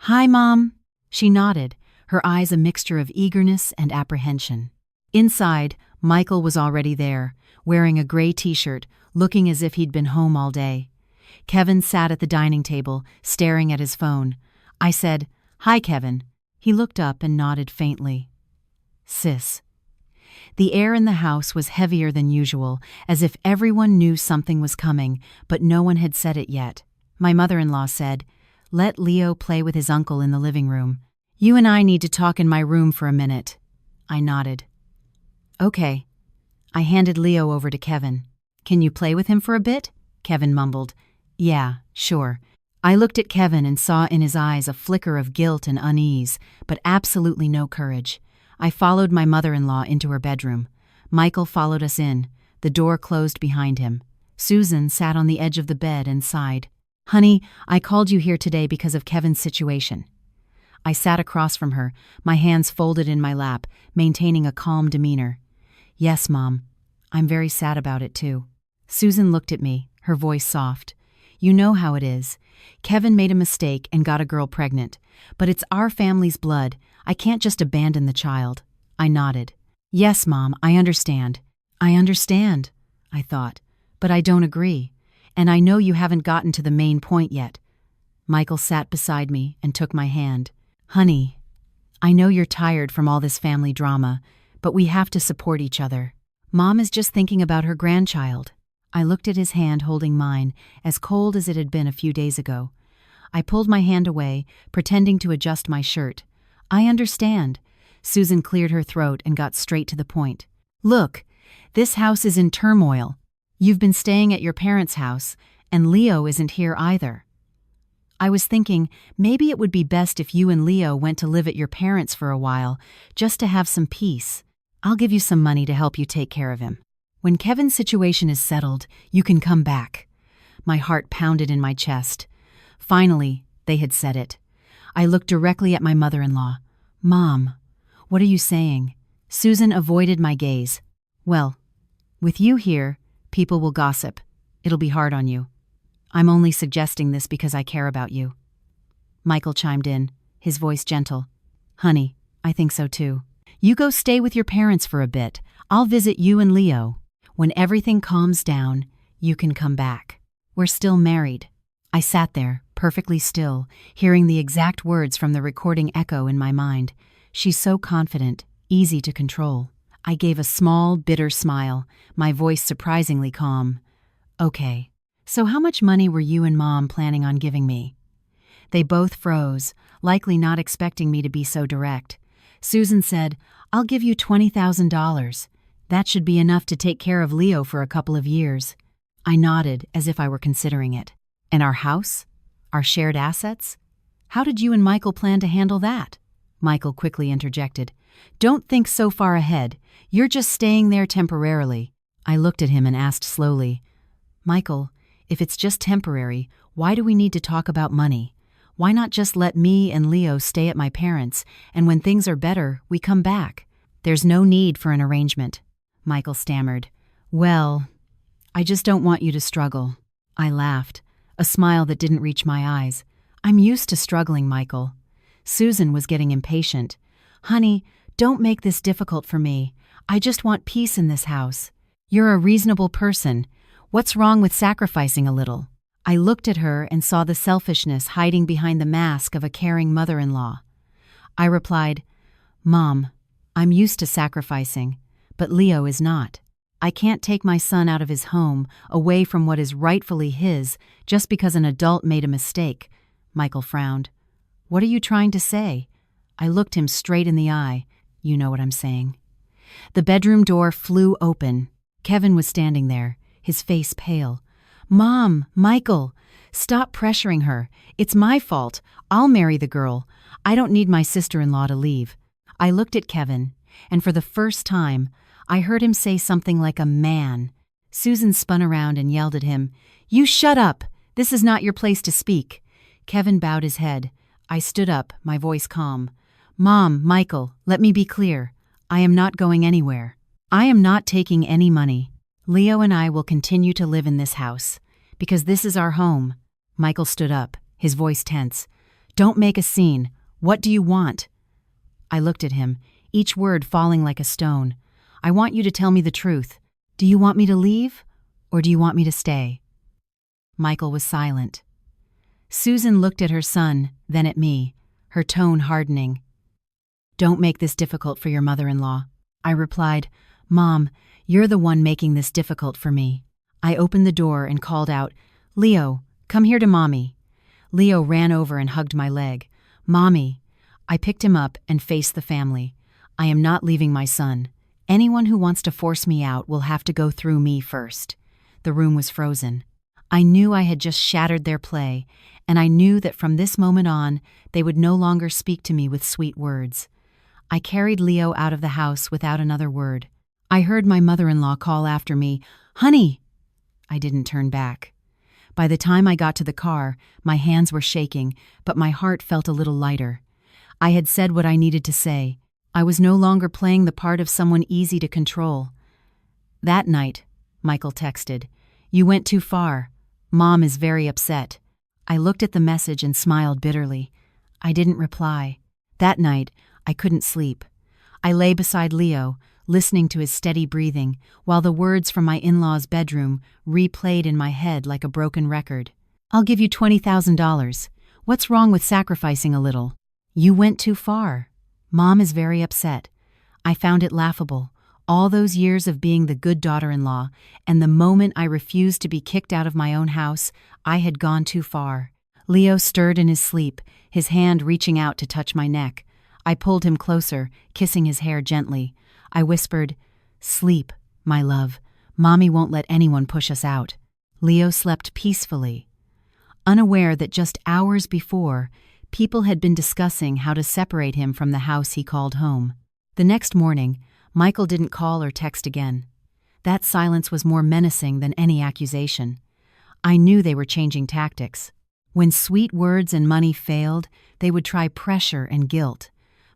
"Hi, Mom." She nodded, her eyes a mixture of eagerness and apprehension. Inside, Michael was already there, wearing a gray t-shirt, looking as if he'd been home all day. Kevin sat at the dining table, staring at his phone. I said, "Hi, Kevin." He looked up and nodded faintly. Sis. The air in the house was heavier than usual, as if everyone knew something was coming, but no one had said it yet. My mother-in-law said, "Let Leo play with his uncle in the living room. You and I need to talk in my room for a minute." I nodded. "Okay." I handed Leo over to Kevin. "Can you play with him for a bit?" Kevin mumbled. "Yeah, sure." I looked at Kevin and saw in his eyes a flicker of guilt and unease, but absolutely no courage. I followed my mother-in-law into her bedroom. Michael followed us in. The door closed behind him. Susan sat on the edge of the bed and sighed. "Honey, I called you here today because of Kevin's situation." I sat across from her, my hands folded in my lap, maintaining a calm demeanor. "Yes, Mom. I'm very sad about it, too." Susan looked at me, her voice soft. "You know how it is. Kevin made a mistake and got a girl pregnant. But it's our family's blood. I can't just abandon the child." I nodded. "Yes, Mom, I understand." "I understand," I thought, "but I don't agree. And I know you haven't gotten to the main point yet." Michael sat beside me and took my hand. "Honey, I know you're tired from all this family drama, but we have to support each other. Mom is just thinking about her grandchild." I looked at his hand holding mine, as cold as it had been a few days ago. I pulled my hand away, pretending to adjust my shirt. "I understand." Susan cleared her throat and got straight to the point. "Look, this house is in turmoil. You've been staying at your parents' house, and Leo isn't here either. I was thinking maybe it would be best if you and Leo went to live at your parents' for a while, just to have some peace. I'll give you some money to help you take care of him. When Kevin's situation is settled, you can come back." My heart pounded in my chest. Finally, they had said it. I looked directly at my mother-in-law. "Mom, what are you saying?" Susan avoided my gaze. "Well, with you here, people will gossip. It'll be hard on you. I'm only suggesting this because I care about you." Michael chimed in, his voice gentle. "Honey, I think so too. You go stay with your parents for a bit. I'll visit you and Leo. When everything calms down, you can come back. We're still married." I sat there, perfectly still, hearing the exact words from the recording echo in my mind. She's so confident, easy to control. I gave a small, bitter smile, my voice surprisingly calm. "Okay, so how much money were you and Mom planning on giving me?" They both froze, likely not expecting me to be so direct. Susan said, "I'll give you $20,000. That should be enough to take care of Leo for a couple of years." I nodded as if I were considering it. "And our house? Our shared assets? How did you and Michael plan to handle that?" Michael quickly interjected. "Don't think so far ahead. You're just staying there temporarily." I looked at him and asked slowly, "Michael, if it's just temporary, why do we need to talk about money? Why not just let me and Leo stay at my parents', and when things are better, we come back? There's no need for an arrangement." Michael stammered. "Well, I just don't want you to struggle." I laughed, a smile that didn't reach my eyes. "I'm used to struggling, Michael." Susan was getting impatient. "Honey, don't make this difficult for me. I just want peace in this house. You're a reasonable person. What's wrong with sacrificing a little?" I looked at her and saw the selfishness hiding behind the mask of a caring mother-in-law. I replied, "Mom, I'm used to sacrificing, but Leo is not. I can't take my son out of his home, away from what is rightfully his, just because an adult made a mistake." Michael frowned. "What are you trying to say?" I looked him straight in the eye. "You know what I'm saying." The bedroom door flew open. Kevin was standing there, his face pale. "Mom, Michael, stop pressuring her. It's my fault. I'll marry the girl. I don't need my sister-in-law to leave." I looked at Kevin, and for the first time, I heard him say something like a man. Susan spun around and yelled at him, "You shut up! This is not your place to speak." Kevin bowed his head. I stood up, my voice calm. "Mom, Michael, let me be clear. I am not going anywhere. I am not taking any money. Leo and I will continue to live in this house, because this is our home." Michael stood up, his voice tense. "Don't make a scene. What do you want?" I looked at him, each word falling like a stone. "I want you to tell me the truth. Do you want me to leave, or do you want me to stay?" Michael was silent. Susan looked at her son, then at me, her tone hardening. Don't make this difficult for your mother-in-law. I replied, Mom, you're the one making this difficult for me. I opened the door and called out, Leo, come here to Mommy. Leo ran over and hugged my leg. Mommy. I picked him up and faced the family. I am not leaving my son. Anyone who wants to force me out will have to go through me first. The room was frozen. I knew I had just shattered their play, and I knew that from this moment on, they would no longer speak to me with sweet words. I carried Leo out of the house without another word. I heard my mother-in-law call after me, Honey! I didn't turn back. By the time I got to the car, my hands were shaking, but my heart felt a little lighter. I had said what I needed to say. I was no longer playing the part of someone easy to control. That night, Michael texted, You went too far. Mom is very upset. I looked at the message and smiled bitterly. I didn't reply. That night, I couldn't sleep. I lay beside Leo, listening to his steady breathing, while the words from my in-law's bedroom replayed in my head like a broken record. I'll give you $20,000. What's wrong with sacrificing a little? You went too far. Mom is very upset. I found it laughable. All those years of being the good daughter-in-law, and the moment I refused to be kicked out of my own house, I had gone too far. Leo stirred in his sleep, his hand reaching out to touch my neck. I pulled him closer, kissing his hair gently. I whispered, Sleep, my love. Mommy won't let anyone push us out. Leo slept peacefully, unaware that just hours before, people had been discussing how to separate him from the house he called home. The next morning, Michael didn't call or text again. That silence was more menacing than any accusation. I knew they were changing tactics. When sweet words and money failed, they would try pressure and guilt.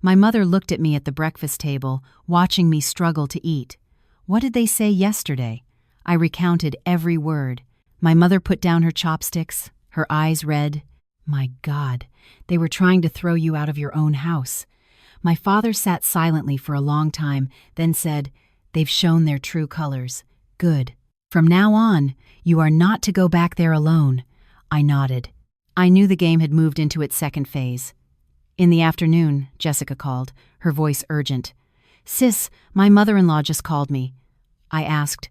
My mother looked at me at the breakfast table, watching me struggle to eat. What did they say yesterday? I recounted every word. My mother put down her chopsticks, her eyes red. My God, they were trying to throw you out of your own house. My father sat silently for a long time, then said, They've shown their true colors. Good. From now on, you are not to go back there alone. I nodded. I knew the game had moved into its second phase. In the afternoon, Jessica called, her voice urgent. Sis, my mother-in-law just called me. I asked,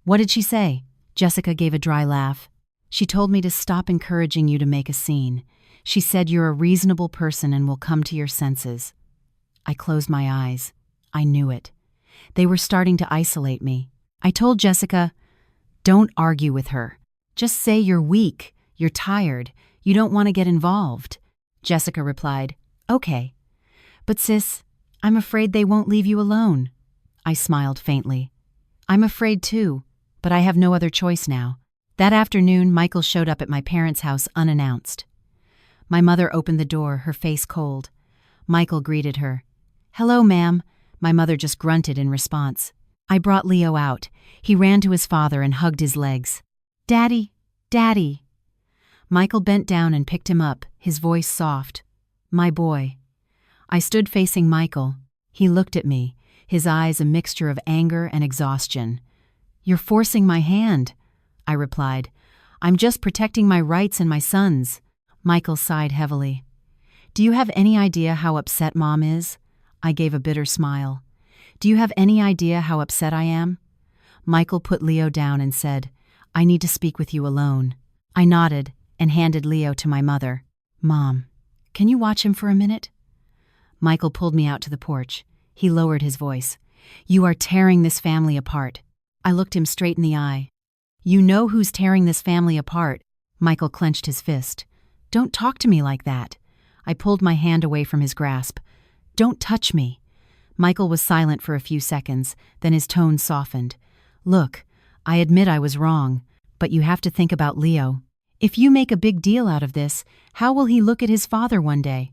What did she say? Jessica gave a dry laugh. She told me to stop encouraging you to make a scene. She said you're a reasonable person and will come to your senses. I closed my eyes. I knew it. They were starting to isolate me. I told Jessica, Don't argue with her. Just say you're weak, you're tired, you don't want to get involved. Jessica replied, Okay. But sis, I'm afraid they won't leave you alone. I smiled faintly. I'm afraid too, but I have no other choice now. That afternoon, Michael showed up at my parents' house unannounced. My mother opened the door, her face cold. Michael greeted her. Hello, ma'am. My mother just grunted in response. I brought Leo out. He ran to his father and hugged his legs. Daddy, Daddy. Michael bent down and picked him up, his voice soft. My boy. I stood facing Michael. He looked at me, his eyes a mixture of anger and exhaustion. You're forcing my hand, I replied. I'm just protecting my rights and my son's. Michael sighed heavily. Do you have any idea how upset Mom is? I gave a bitter smile. Do you have any idea how upset I am? Michael put Leo down and said, I need to speak with you alone. I nodded and handed Leo to my mother. Mom, can you watch him for a minute? Michael pulled me out to the porch. He lowered his voice. You are tearing this family apart. I looked him straight in the eye. You know who's tearing this family apart. Michael clenched his fist. Don't talk to me like that. I pulled my hand away from his grasp. Don't touch me. Michael was silent for a few seconds, then his tone softened. Look, I admit I was wrong, but you have to think about Leo. If you make a big deal out of this, how will he look at his father one day?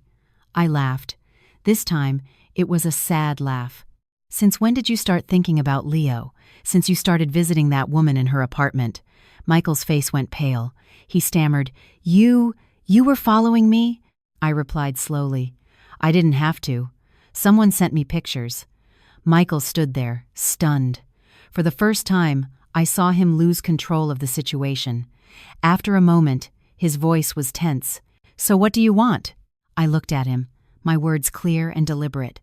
I laughed. This time, it was a sad laugh. Since when did you start thinking about Leo? Since you started visiting that woman in her apartment. Michael's face went pale. He stammered, You were following me? I replied slowly. I didn't have to. Someone sent me pictures. Michael stood there, stunned. For the first time, I saw him lose control of the situation. After a moment, his voice was tense. So what do you want? I looked at him, my words clear and deliberate.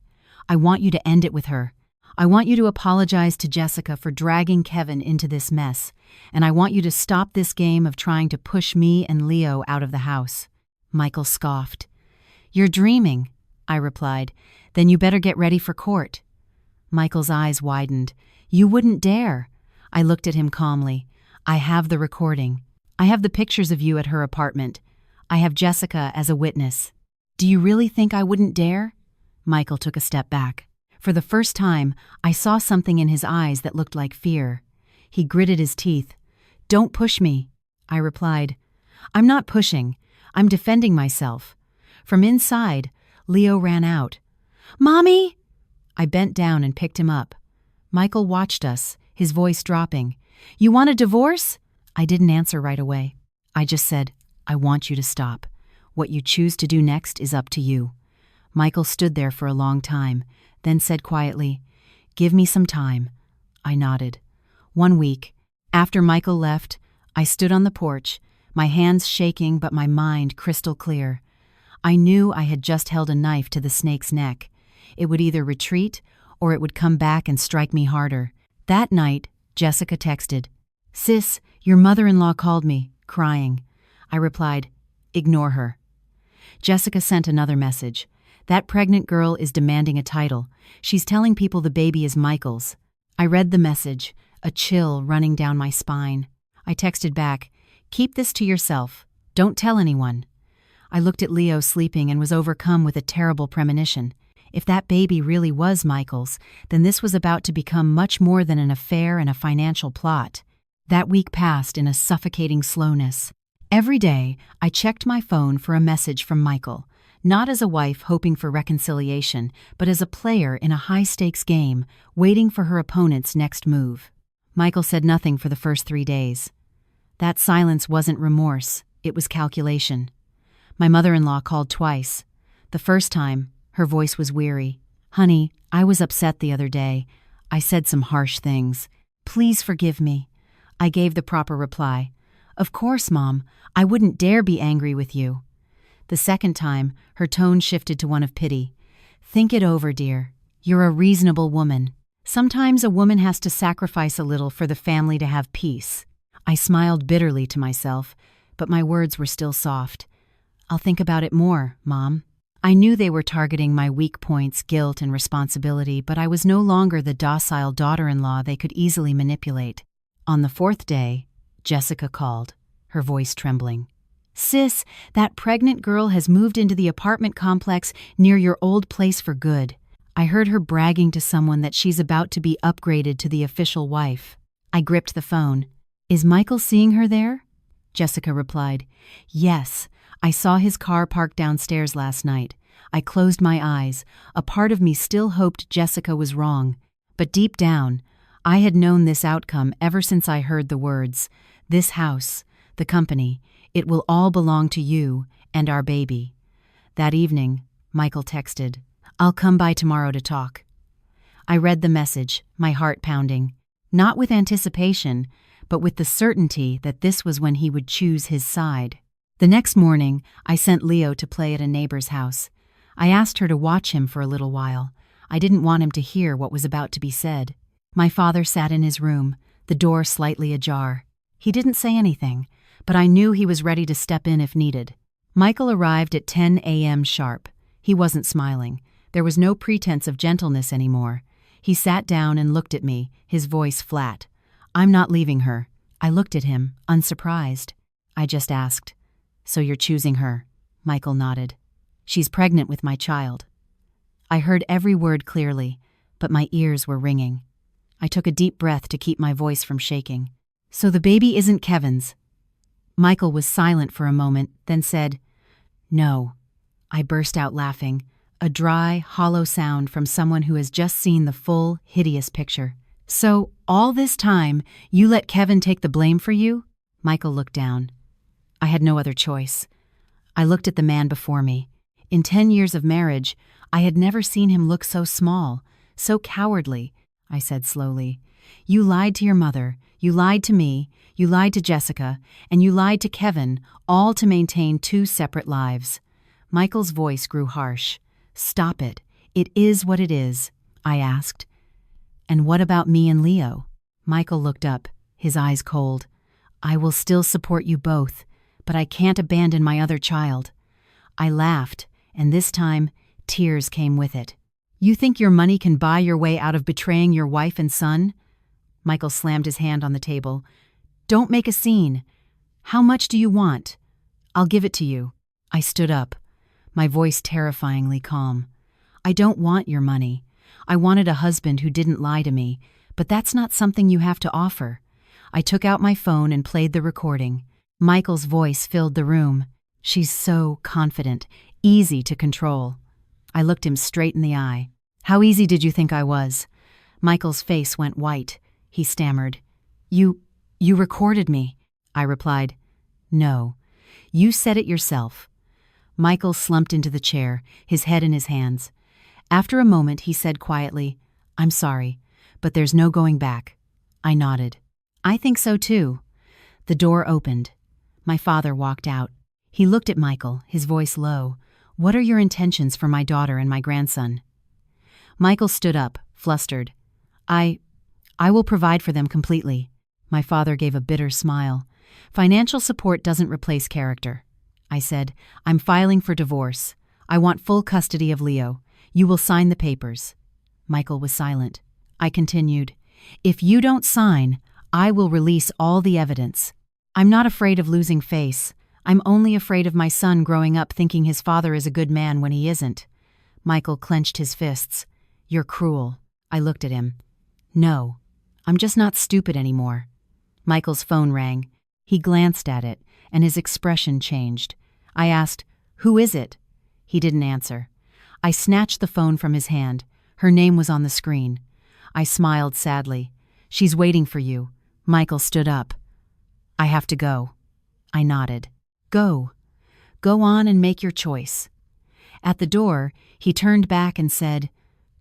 I want you to end it with her. I want you to apologize to Jessica for dragging Kevin into this mess, and I want you to stop this game of trying to push me and Leo out of the house." Michael scoffed. "You're dreaming," I replied. "Then you better get ready for court." Michael's eyes widened. "You wouldn't dare." I looked at him calmly. "I have the recording. I have the pictures of you at her apartment. I have Jessica as a witness. Do you really think I wouldn't dare?" Michael took a step back. For the first time, I saw something in his eyes that looked like fear. He gritted his teeth. "Don't push me," I replied. "I'm not pushing. I'm defending myself." From inside, Leo ran out. "Mommy!" I bent down and picked him up. Michael watched us, his voice dropping. "You want a divorce?" I didn't answer right away. I just said, "I want you to stop. What you choose to do next is up to you." Michael stood there for a long time, then said quietly, "Give me some time." I nodded. 1 week, after Michael left, I stood on the porch, my hands shaking but my mind crystal clear. I knew I had just held a knife to the snake's neck. It would either retreat or it would come back and strike me harder. That night, Jessica texted, "Sis, your mother-in-law called me, crying." I replied, "Ignore her." Jessica sent another message. "That pregnant girl is demanding a title. She's telling people the baby is Michael's." I read the message, a chill running down my spine. I texted back, "Keep this to yourself. Don't tell anyone." I looked at Leo sleeping and was overcome with a terrible premonition. If that baby really was Michael's, then this was about to become much more than an affair and a financial plot. That week passed in a suffocating slowness. Every day, I checked my phone for a message from Michael, not as a wife hoping for reconciliation, but as a player in a high-stakes game, waiting for her opponent's next move. Michael said nothing for the first 3 days. That silence wasn't remorse, it was calculation. My mother-in-law called twice. The first time, her voice was weary. "Honey, I was upset the other day. I said some harsh things. Please forgive me." I gave the proper reply. "Of course, Mom. I wouldn't dare be angry with you." The second time, her tone shifted to one of pity. "Think it over, dear. You're a reasonable woman. Sometimes a woman has to sacrifice a little for the family to have peace." I smiled bitterly to myself, but my words were still soft. "I'll think about it more, Mom." I knew they were targeting my weak points, guilt, and responsibility, but I was no longer the docile daughter-in-law they could easily manipulate. On the 4th day, Jessica called, her voice trembling. "Sis, that pregnant girl has moved into the apartment complex near your old place for good. I heard her bragging to someone that she's about to be upgraded to the official wife." I gripped the phone. "Is Michael seeing her there?" Jessica replied, "Yes. I saw his car parked downstairs last night." I closed my eyes. A part of me still hoped Jessica was wrong. But deep down, I had known this outcome ever since I heard the words, "This house, the company, it will all belong to you and our baby." That evening, Michael texted, "I'll come by tomorrow to talk." I read the message, my heart pounding, not with anticipation, but with the certainty that this was when he would choose his side. The next morning, I sent Leo to play at a neighbor's house. I asked her to watch him for a little while. I didn't want him to hear what was about to be said. My father sat in his room, the door slightly ajar. He didn't say anything, but I knew he was ready to step in if needed. Michael arrived at 10 a.m. sharp. He wasn't smiling. There was no pretense of gentleness anymore. He sat down and looked at me, his voice flat. "I'm not leaving her." I looked at him, unsurprised. I just asked, "So you're choosing her?" Michael nodded. "She's pregnant with my child." I heard every word clearly, but my ears were ringing. I took a deep breath to keep my voice from shaking. "So the baby isn't Kevin's?" Michael was silent for a moment, then said, "No." I burst out laughing, a dry, hollow sound from someone who has just seen the full, hideous picture. "So, all this time, you let Kevin take the blame for you?" Michael looked down. I had no other choice. I looked at the man before me. In 10 years of marriage, I had never seen him look so small, so cowardly. I said slowly, "You lied to your mother, you lied to me, you lied to Jessica, and you lied to Kevin, all to maintain 2 separate lives." Michael's voice grew harsh. "Stop it. It is what it is, I asked. And what about me and Leo? Michael looked up, his eyes cold. I will still support you both, but I can't abandon my other child. I laughed, and this time, tears came with it. You think your money can buy your way out of betraying your wife and son? Michael slammed his hand on the table. Don't make a scene. How much do you want? I'll give it to you. I stood up, my voice terrifyingly calm. I don't want your money. I wanted a husband who didn't lie to me, but that's not something you have to offer. I took out my phone and played the recording. Michael's voice filled the room. She's so confident, easy to control. I looked him straight in the eye. How easy did you think I was? Michael's face went white. He stammered. You recorded me, I replied. No, you said it yourself. Michael slumped into the chair, his head in his hands. After a moment, he said quietly, I'm sorry, but there's no going back. I nodded. I think so too. The door opened. My father walked out. He looked at Michael, his voice low. What are your intentions for my daughter and my grandson? Michael stood up, flustered. I will provide for them completely. My father gave a bitter smile. Financial support doesn't replace character. I said, I'm filing for divorce. I want full custody of Leo. You will sign the papers. Michael was silent. I continued, if you don't sign, I will release all the evidence. I'm not afraid of losing face. I'm only afraid of my son growing up thinking his father is a good man when he isn't. Michael clenched his fists. You're cruel. I looked at him. No, I'm just not stupid anymore. Michael's phone rang. He glanced at it, and his expression changed. I asked, who is it? He didn't answer. I snatched the phone from his hand. Her name was on the screen. I smiled sadly. She's waiting for you. Michael stood up. I have to go. I nodded. Go. Go on and make your choice. At the door, he turned back and said,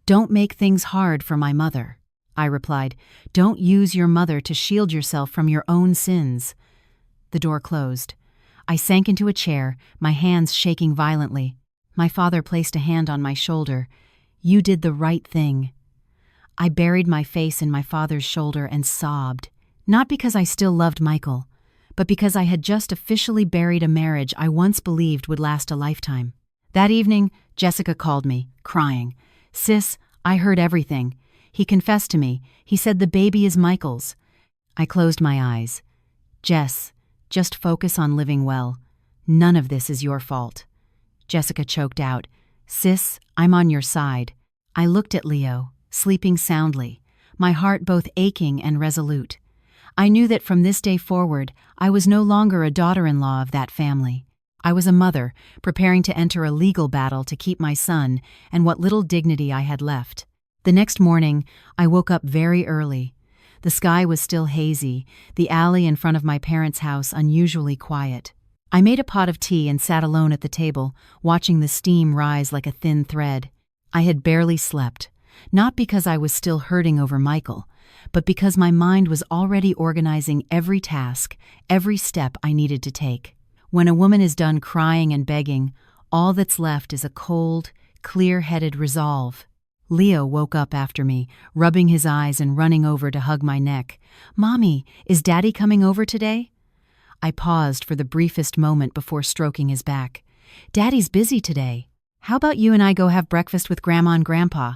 Don't make things hard for my mother. I replied, Don't use your mother to shield yourself from your own sins. The door closed. I sank into a chair, my hands shaking violently. My father placed a hand on my shoulder. You did the right thing. I buried my face in my father's shoulder and sobbed, not because I still loved Michael, but because I had just officially buried a marriage I once believed would last a lifetime. That evening, Jessica called me, crying. Sis, I heard everything. He confessed to me. He said the baby is Michael's. I closed my eyes. Jess, just focus on living well. None of this is your fault. Jessica choked out. Sis, I'm on your side. I looked at Leo, sleeping soundly, my heart both aching and resolute. I knew that from this day forward, I was no longer a daughter-in-law of that family. I was a mother, preparing to enter a legal battle to keep my son and what little dignity I had left. The next morning, I woke up very early. The sky was still hazy, the alley in front of my parents' house unusually quiet. I made a pot of tea and sat alone at the table, watching the steam rise like a thin thread. I had barely slept, not because I was still hurting over Michael, but because my mind was already organizing every task, every step I needed to take. When a woman is done crying and begging, all that's left is a cold, clear-headed resolve. Leo woke up after me, rubbing his eyes and running over to hug my neck. Mommy, is Daddy coming over today? I paused for the briefest moment before stroking his back. Daddy's busy today. How about you and I go have breakfast with Grandma and Grandpa?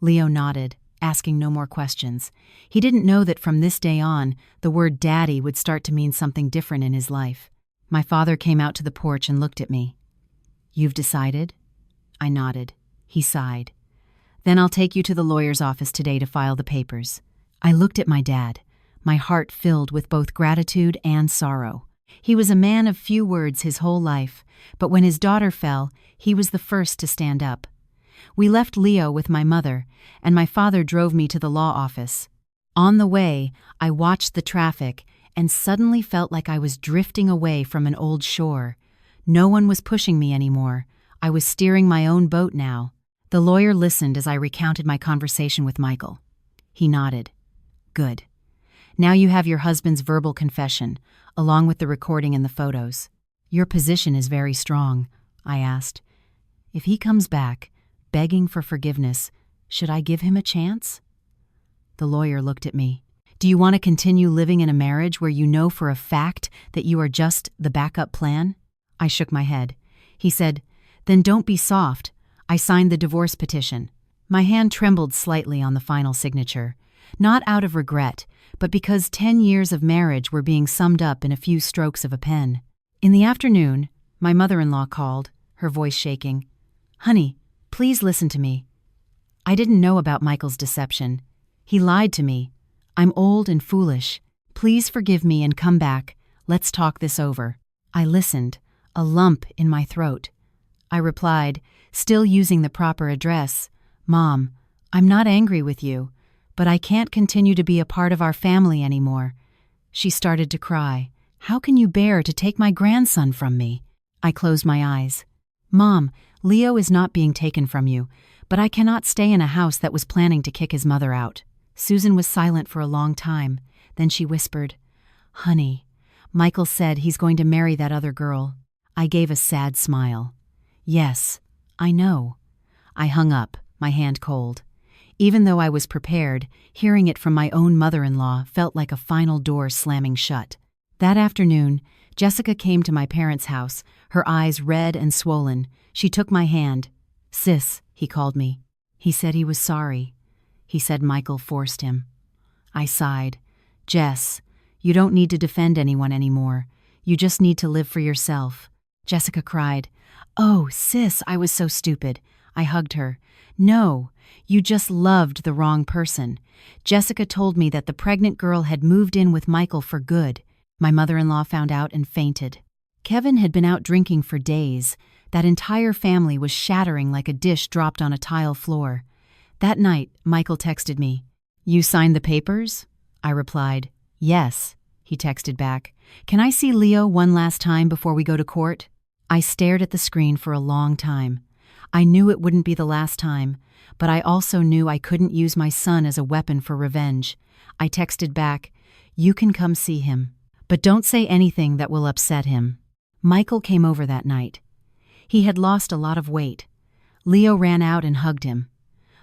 Leo nodded, asking no more questions. He didn't know that from this day on, the word Daddy would start to mean something different in his life. My father came out to the porch and looked at me. You've decided? I nodded. He sighed. Then I'll take you to the lawyer's office today to file the papers. I looked at my dad, my heart filled with both gratitude and sorrow. He was a man of few words his whole life, but when his daughter fell, he was the first to stand up. We left Leo with my mother, and my father drove me to the law office. On the way, I watched the traffic and suddenly felt like I was drifting away from an old shore. No one was pushing me anymore. I was steering my own boat now. The lawyer listened as I recounted my conversation with Michael. He nodded. Good. Now you have your husband's verbal confession, along with the recording and the photos. Your position is very strong, I asked. If he comes back, begging for forgiveness. Should I give him a chance? The lawyer looked at me. Do you want to continue living in a marriage where you know for a fact that you are just the backup plan? I shook my head. He said, then don't be soft. I signed the divorce petition. My hand trembled slightly on the final signature, not out of regret, but because 10 years of marriage were being summed up in a few strokes of a pen. In the afternoon, my mother-in-law called, her voice shaking. Honey, please listen to me. I didn't know about Michael's deception. He lied to me. I'm old and foolish. Please forgive me and come back. Let's talk this over. I listened, a lump in my throat. I replied, still using the proper address. Mom, I'm not angry with you, but I can't continue to be a part of our family anymore. She started to cry. How can you bear to take my grandson from me? I closed my eyes. Mom, Leo is not being taken from you, but I cannot stay in a house that was planning to kick his mother out. Susan was silent for a long time. Then she whispered, Honey, Michael said he's going to marry that other girl. I gave a sad smile. Yes, I know. I hung up, my hand cold. Even though I was prepared, hearing it from my own mother-in-law felt like a final door slamming shut. That afternoon, Jessica came to my parents' house, her eyes red and swollen. She took my hand. Sis, he called me. He said he was sorry. He said Michael forced him. I sighed. Jess, you don't need to defend anyone anymore. You just need to live for yourself. Jessica cried. Oh, sis, I was so stupid. I hugged her. No, you just loved the wrong person. Jessica told me that the pregnant girl had moved in with Michael for good. My mother-in-law found out and fainted. Kevin had been out drinking for days. That entire family was shattering like a dish dropped on a tile floor. That night, Michael texted me. You signed the papers? I replied, yes. He texted back. Can I see Leo one last time before we go to court? I stared at the screen for a long time. I knew it wouldn't be the last time, but I also knew I couldn't use my son as a weapon for revenge. I texted back, you can come see him, but don't say anything that will upset him. Michael came over that night. He had lost a lot of weight. Leo ran out and hugged him.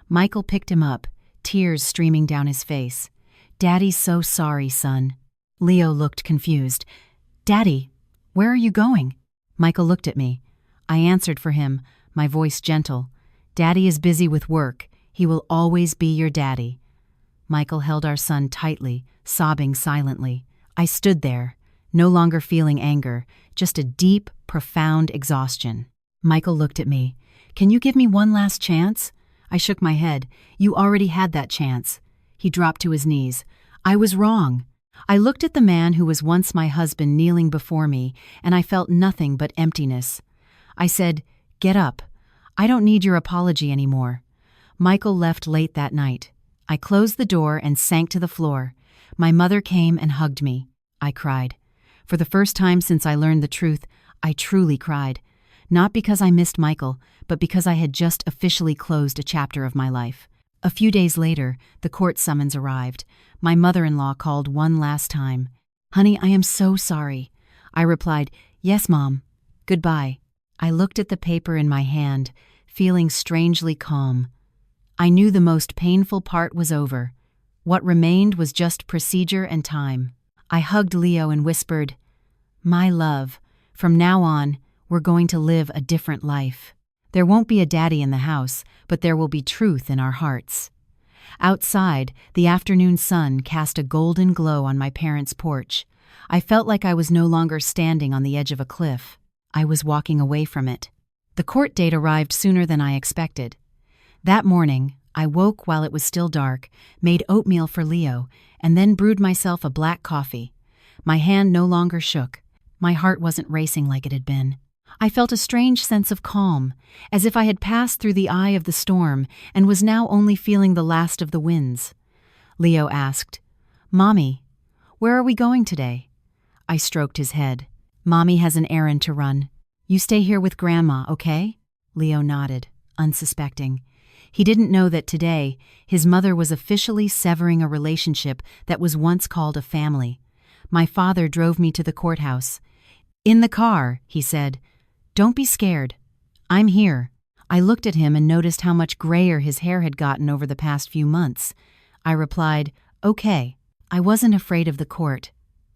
Michael picked him up, tears streaming down his face. Daddy's so sorry, son. Leo looked confused. Daddy, where are you going? Michael looked at me. I answered for him, my voice gentle. Daddy is busy with work. He will always be your daddy. Michael held our son tightly, sobbing silently. I stood there, no longer feeling anger, just a deep, profound exhaustion. Michael looked at me. Can you give me one last chance? I shook my head. You already had that chance. He dropped to his knees. I was wrong. I looked at the man who was once my husband kneeling before me, and I felt nothing but emptiness. I said, get up. I don't need your apology anymore. Michael left late that night. I closed the door and sank to the floor. My mother came and hugged me. I cried. For the first time since I learned the truth, I truly cried. Not because I missed Michael, but because I had just officially closed a chapter of my life. A few days later, the court summons arrived. My mother-in-law called one last time. Honey, I am so sorry. I replied, yes, Mom. Goodbye. I looked at the paper in my hand, feeling strangely calm. I knew the most painful part was over. What remained was just procedure and time. I hugged Leo and whispered, my love, from now on, we're going to live a different life. There won't be a daddy in the house, but there will be truth in our hearts. Outside, the afternoon sun cast a golden glow on my parents' porch. I felt like I was no longer standing on the edge of a cliff. I was walking away from it. The court date arrived sooner than I expected. That morning, I woke while it was still dark, made oatmeal for Leo, and then brewed myself a black coffee. My hand no longer shook. My heart wasn't racing like it had been. I felt a strange sense of calm, as if I had passed through the eye of the storm and was now only feeling the last of the winds. Leo asked, Mommy, where are we going today? I stroked his head. Mommy has an errand to run. You stay here with Grandma, okay? Leo nodded, unsuspecting. He didn't know that today, his mother was officially severing a relationship that was once called a family. My father drove me to the courthouse. In the car, he said, don't be scared. I'm here. I looked at him and noticed how much grayer his hair had gotten over the past few months. I replied, "Okay." I wasn't afraid of the court.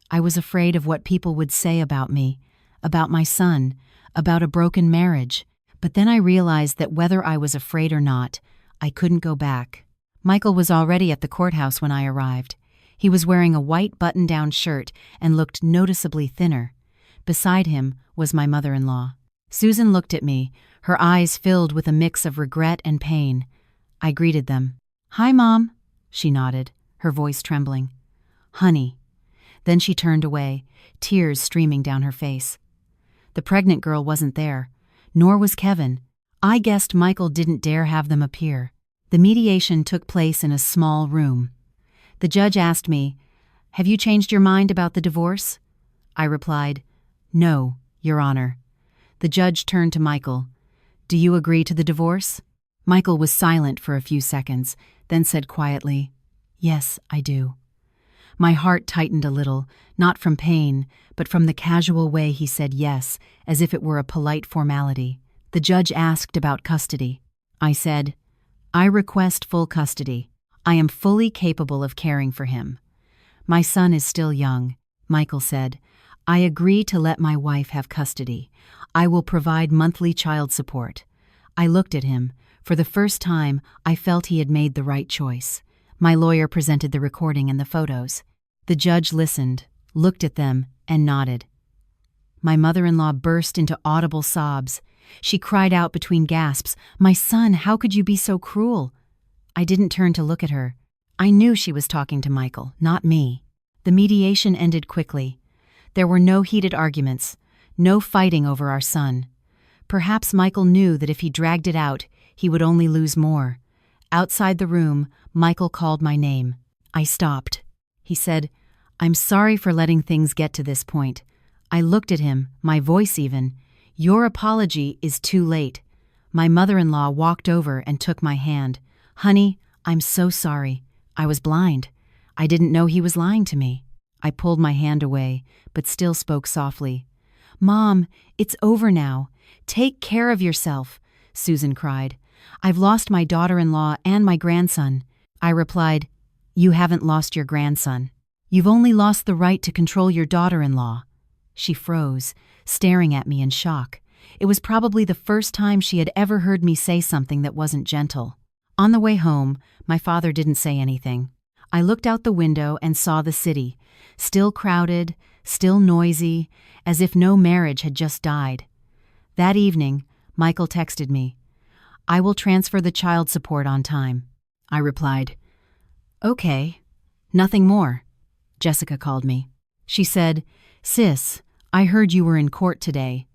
I was afraid of what people would say about me, about my son, about a broken marriage. But then I realized that whether I was afraid or not, I couldn't go back. Michael was already at the courthouse when I arrived. He was wearing a white button-down shirt and looked noticeably thinner. Beside him was my mother-in-law. Susan looked at me, her eyes filled with a mix of regret and pain. I greeted them. "Hi, Mom," she nodded, her voice trembling. "Honey." Then she turned away, tears streaming down her face. The pregnant girl wasn't there, nor was Kevin. I guessed Michael didn't dare have them appear. The mediation took place in a small room. The judge asked me, "Have you changed your mind about the divorce?" I replied, "No, Your Honor." The judge turned to Michael. "Do you agree to the divorce?" Michael was silent for a few seconds, then said quietly, "Yes, I do." My heart tightened a little, not from pain, but from the casual way he said yes, as if it were a polite formality. The judge asked about custody. I said, "I request full custody. I am fully capable of caring for him." "My son is still young," Michael said. "I agree to let my wife have custody. I will provide monthly child support." I looked at him. For the first time, I felt he had made the right choice. My lawyer presented the recording and the photos. The judge listened, looked at them, and nodded. My mother-in-law burst into audible sobs. She cried out between gasps, "My son, how could you be so cruel?" I didn't turn to look at her. I knew she was talking to Michael, not me. The mediation ended quickly. There were no heated arguments, no fighting over our son. Perhaps Michael knew that if he dragged it out, he would only lose more. Outside the room, Michael called my name. I stopped. He said, "I'm sorry for letting things get to this point." I looked at him, my voice even. "Your apology is too late." My mother-in-law walked over and took my hand. "Honey, I'm so sorry. I was blind. I didn't know he was lying to me." I pulled my hand away, but still spoke softly. "Mom, it's over now. Take care of yourself," Susan cried. "I've lost my daughter-in-law and my grandson." I replied, "You haven't lost your grandson. You've only lost the right to control your daughter-in-law." She froze, staring at me in shock. It was probably the first time she had ever heard me say something that wasn't gentle. On the way home, my father didn't say anything. I looked out the window and saw the city, still crowded, still noisy, as if no marriage had just died. That evening, Michael texted me, "I will transfer the child support on time." I replied, "Okay." Nothing more. Jessica called me. She said, "Sis, I heard you were in court today."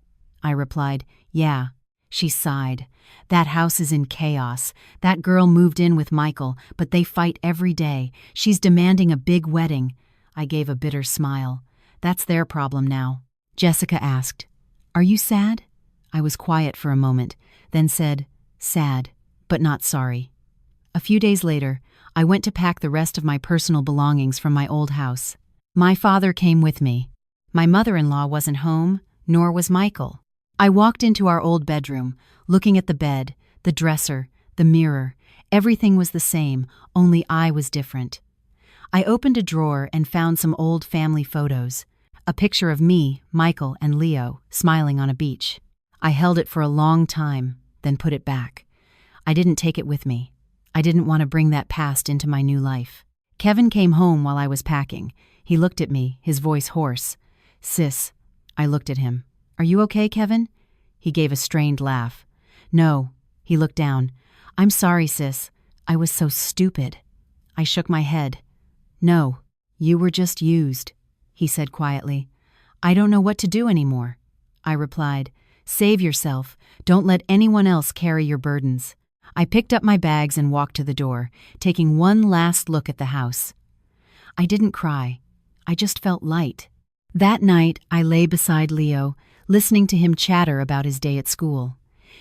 I replied, "Yeah." She sighed. "That house is in chaos. That girl moved in with Michael, but they fight every day. She's demanding a big wedding." I gave a bitter smile. "That's their problem now." Jessica asked, "Are you sad?" I was quiet for a moment, then said, "Sad, but not sorry." A few days later, I went to pack the rest of my personal belongings from my old house. My father came with me. My mother-in-law wasn't home, nor was Michael. I walked into our old bedroom, looking at the bed, the dresser, the mirror. Everything was the same, only I was different. I opened a drawer and found some old family photos. A picture of me, Michael, and Leo, smiling on a beach. I held it for a long time, then put it back. I didn't take it with me. I didn't want to bring that past into my new life. Kevin came home while I was packing. He looked at me, his voice hoarse. "Sis." I looked at him. "Are you okay, Kevin?" He gave a strained laugh. "No." He looked down. "I'm sorry, sis. I was so stupid." I shook my head. "No, you were just used," he said quietly. "I don't know what to do anymore." I replied, "Save yourself. Don't let anyone else carry your burdens." I picked up my bags and walked to the door, taking one last look at the house. I didn't cry. I just felt light. That night, I lay beside Leo, listening to him chatter about his day at school.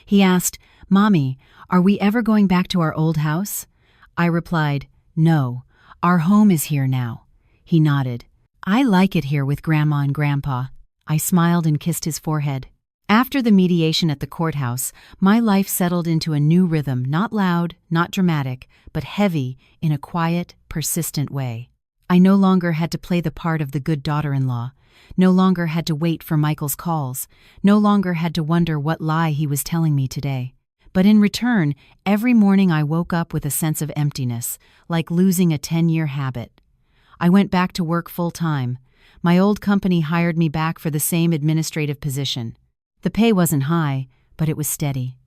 He asked, "Mommy, are we ever going back to our old house?" I replied, "No, our home is here now." He nodded. "I like it here with Grandma and Grandpa." I smiled and kissed his forehead. After the mediation at the courthouse, my life settled into a new rhythm, not loud, not dramatic, but heavy in a quiet, persistent way. I no longer had to play the part of the good daughter-in-law, no longer had to wait for Michael's calls, no longer had to wonder what lie he was telling me today. But in return, every morning I woke up with a sense of emptiness, like losing a 10-year habit. I went back to work full-time. My old company hired me back for the same administrative position. The pay wasn't high, but it was steady.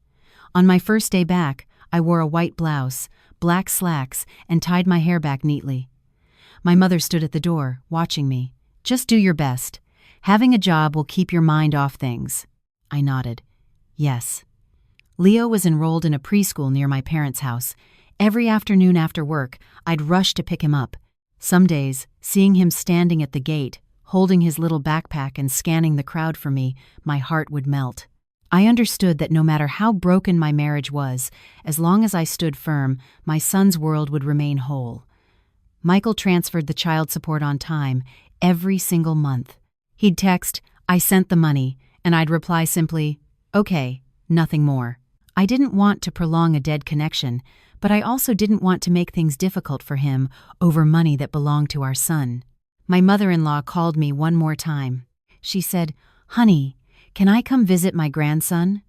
On my first day back, I wore a white blouse, black slacks, and tied my hair back neatly. My mother stood at the door, watching me. "Just do your best. Having a job will keep your mind off things." I nodded. Yes. Leo was enrolled in a preschool near my parents' house. Every afternoon after work, I'd rush to pick him up. Some days, seeing him standing at the gate, holding his little backpack and scanning the crowd for me, my heart would melt. I understood that no matter how broken my marriage was, as long as I stood firm, my son's world would remain whole. Michael transferred the child support on time, every single month. He'd text, "I sent the money," and I'd reply simply, "Okay," nothing more. I didn't want to prolong a dead connection, but I also didn't want to make things difficult for him over money that belonged to our son. My mother-in-law called me one more time. She said, "Honey, can I come visit my grandson?"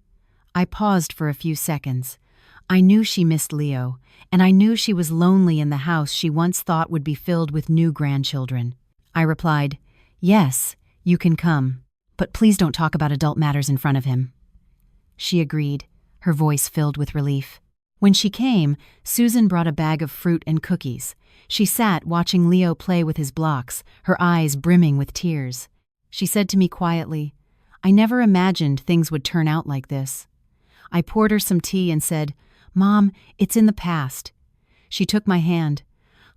I paused for a few seconds. I knew she missed Leo, and I knew she was lonely in the house she once thought would be filled with new grandchildren. I replied, "Yes, you can come, but please don't talk about adult matters in front of him." She agreed, her voice filled with relief. When she came, Susan brought a bag of fruit and cookies. She sat watching Leo play with his blocks, her eyes brimming with tears. She said to me quietly, "I never imagined things would turn out like this." I poured her some tea and said, "Mom, it's in the past." She took my hand.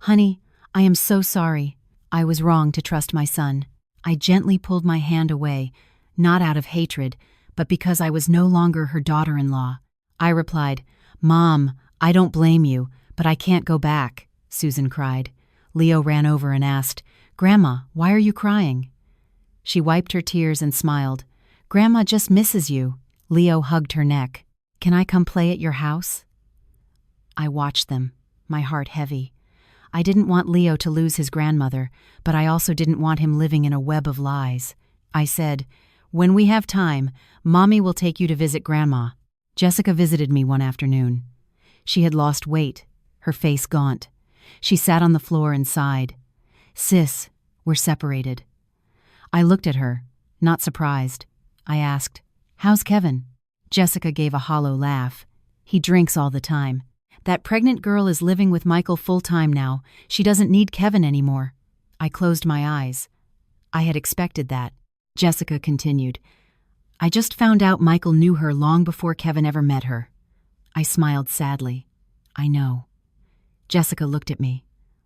"Honey, I am so sorry. I was wrong to trust my son." I gently pulled my hand away, not out of hatred, but because I was no longer her daughter-in-law. I replied, "Mom, I don't blame you, but I can't go back," Susan cried. Leo ran over and asked, "Grandma, why are you crying?" She wiped her tears and smiled. "Grandma just misses you." Leo hugged her neck. "Can I come play at your house?" I watched them, my heart heavy. I didn't want Leo to lose his grandmother, but I also didn't want him living in a web of lies. I said, "When we have time, Mommy will take you to visit Grandma." Jessica visited me one afternoon. She had lost weight, her face gaunt. She sat on the floor and sighed. "Sis, we're separated." I looked at her, not surprised. I asked, "How's Kevin?" Jessica gave a hollow laugh. "He drinks all the time. That pregnant girl is living with Michael full-time now. She doesn't need Kevin anymore." I closed my eyes. I had expected that. Jessica continued, "I just found out Michael knew her long before Kevin ever met her." I smiled sadly. "I know." Jessica looked at me.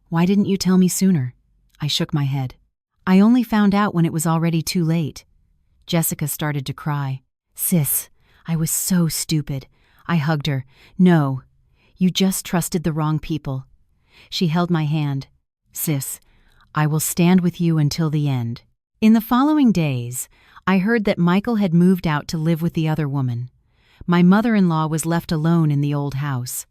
"Why didn't you tell me sooner?" I shook my head. "I only found out when it was already too late." Jessica started to cry. "Sis, I was so stupid." I hugged her. "No, you just trusted the wrong people." She held my hand. "Sis, I will stand with you until the end." In the following days, I heard that Michael had moved out to live with the other woman. My mother-in-law was left alone in the old house.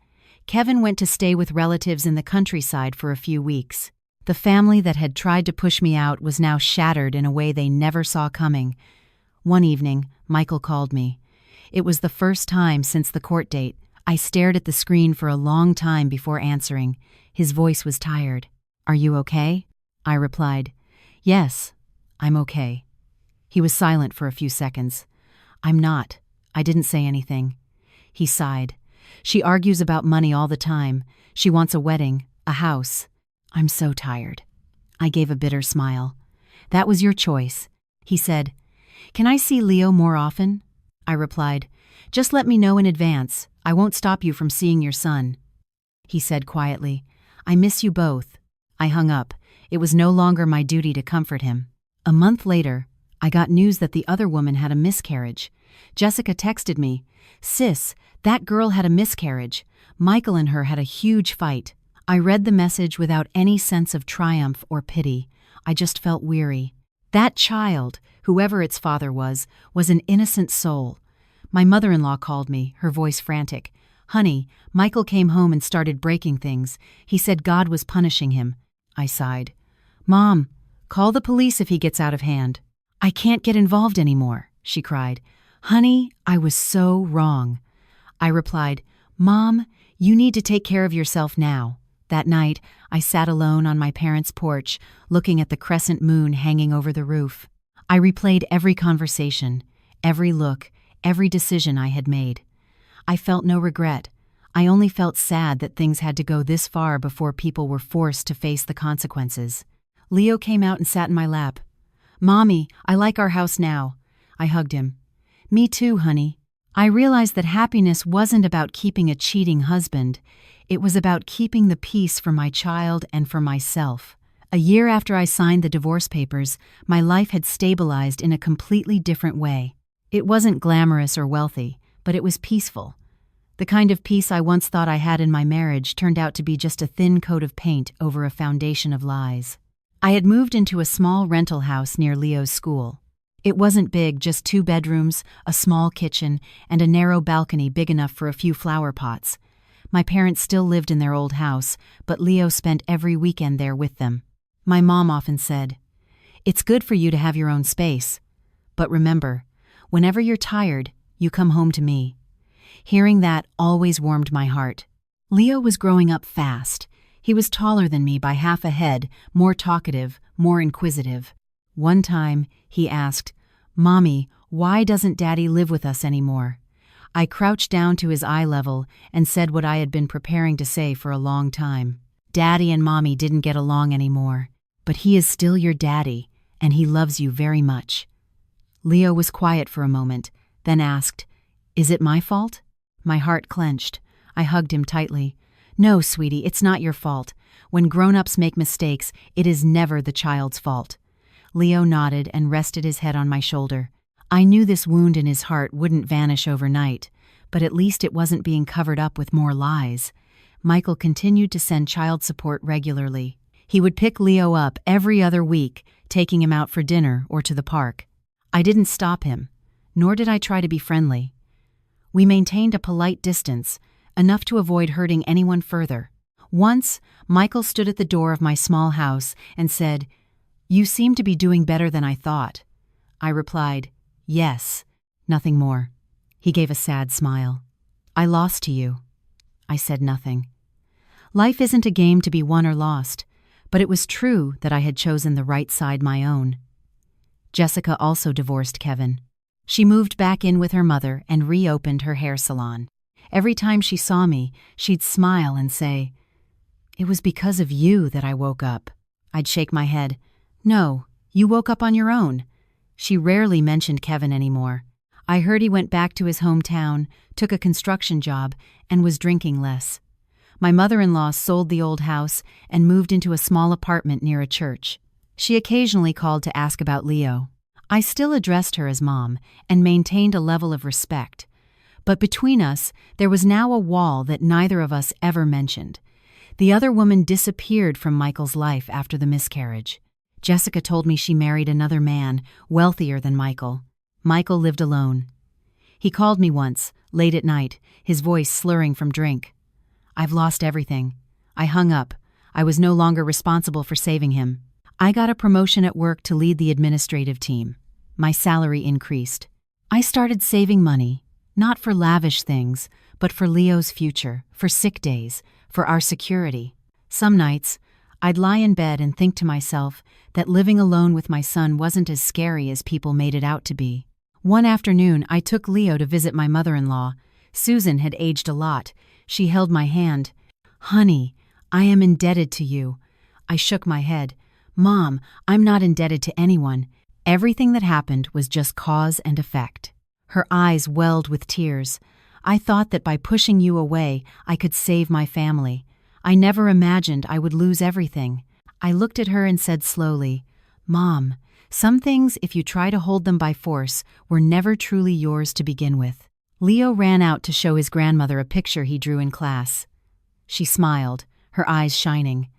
Kevin went to stay with relatives in the countryside for a few weeks. The family that had tried to push me out was now shattered in a way they never saw coming. One evening, Michael called me. It was the first time since the court date. I stared at the screen for a long time before answering. His voice was tired. "Are you okay?" I replied, "Yes, I'm okay." He was silent for a few seconds. "I'm not. I didn't say anything." He sighed. "She argues about money all the time. She wants a wedding, a house. I'm so tired." I gave a bitter smile. "That was your choice." He said, "Can I see Leo more often?" I replied, "Just let me know in advance. I won't stop you from seeing your son." He said quietly, "I miss you both." I hung up. It was no longer my duty to comfort him. A month later, I got news that the other woman had a miscarriage. Jessica texted me, "Sis, that girl had a miscarriage. Michael and her had a huge fight." I read the message without any sense of triumph or pity. I just felt weary. That child, whoever its father was an innocent soul. My mother-in-law called me, her voice frantic. "Honey, Michael came home and started breaking things. He said God was punishing him." I sighed. "Mom, call the police if he gets out of hand." "I can't get involved anymore," she cried. "Honey, I was so wrong." I replied, "Mom, you need to take care of yourself now." That night, I sat alone on my parents' porch, looking at the crescent moon hanging over the roof. I replayed every conversation, every look, every decision I had made. I felt no regret. I only felt sad that things had to go this far before people were forced to face the consequences. Leo came out and sat in my lap. "Mommy, I like our house now." I hugged him. "Me too, honey." I realized that happiness wasn't about keeping a cheating husband. It was about keeping the peace for my child and for myself. A year after I signed the divorce papers, my life had stabilized in a completely different way. It wasn't glamorous or wealthy, but it was peaceful. The kind of peace I once thought I had in my marriage turned out to be just a thin coat of paint over a foundation of lies. I had moved into a small rental house near Leo's school. It wasn't big, just 2 bedrooms, a small kitchen, and a narrow balcony big enough for a few flower pots. My parents still lived in their old house, but Leo spent every weekend there with them. My mom often said, "It's good for you to have your own space. But remember, whenever you're tired, you come home to me." Hearing that always warmed my heart. Leo was growing up fast. He was taller than me by half a head, more talkative, more inquisitive. One time, he asked, "Mommy, why doesn't Daddy live with us anymore?" I crouched down to his eye level and said what I had been preparing to say for a long time. Daddy and Mommy didn't get along anymore, but he is still your daddy, and he loves you very much. Leo was quiet for a moment, then asked, "Is it my fault?" My heart clenched. I hugged him tightly. "No, sweetie, it's not your fault. When grown-ups make mistakes, it is never the child's fault." Leo nodded and rested his head on my shoulder. I knew this wound in his heart wouldn't vanish overnight, but at least it wasn't being covered up with more lies. Michael continued to send child support regularly. He would pick Leo up every other week, taking him out for dinner or to the park. I didn't stop him, nor did I try to be friendly. We maintained a polite distance, enough to avoid hurting anyone further. Once, Michael stood at the door of my small house and said, "You seem to be doing better than I thought." I replied, "Yes," nothing more. He gave a sad smile. "I lost to you." I said nothing. Life isn't a game to be won or lost, but it was true that I had chosen the right side my own. Jessica also divorced Kevin. She moved back in with her mother and reopened her hair salon. Every time she saw me, she'd smile and say, "It was because of you that I woke up." I'd shake my head. "No, you woke up on your own." She rarely mentioned Kevin anymore. I heard he went back to his hometown, took a construction job, and was drinking less. My mother-in-law sold the old house and moved into a small apartment near a church. She occasionally called to ask about Leo. I still addressed her as Mom and maintained a level of respect. But between us, there was now a wall that neither of us ever mentioned. The other woman disappeared from Michael's life after the miscarriage. Jessica told me she married another man, wealthier than Michael. Michael lived alone. He called me once, late at night, his voice slurring from drink. "I've lost everything." I hung up. I was no longer responsible for saving him. I got a promotion at work to lead the administrative team. My salary increased. I started saving money, not for lavish things, but for Leo's future, for sick days, for our security. Some nights, I'd lie in bed and think to myself that living alone with my son wasn't as scary as people made it out to be. One afternoon, I took Leo to visit my mother-in-law. Susan had aged a lot. She held my hand. "Honey, I am indebted to you." I shook my head. "Mom, I'm not indebted to anyone. Everything that happened was just cause and effect." Her eyes welled with tears. "I thought that by pushing you away, I could save my family. I never imagined I would lose everything." I looked at her and said slowly, "Mom, some things, if you try to hold them by force, were never truly yours to begin with." Leo ran out to show his grandmother a picture he drew in class. She smiled, her eyes shining.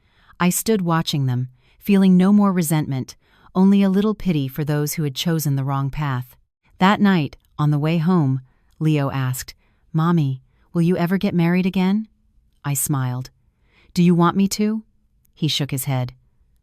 I stood watching them, feeling no more resentment, only a little pity for those who had chosen the wrong path. That night, on the way home, Leo asked, "Mommy, will you ever get married again?" I smiled. "Do you want me to?" He shook his head.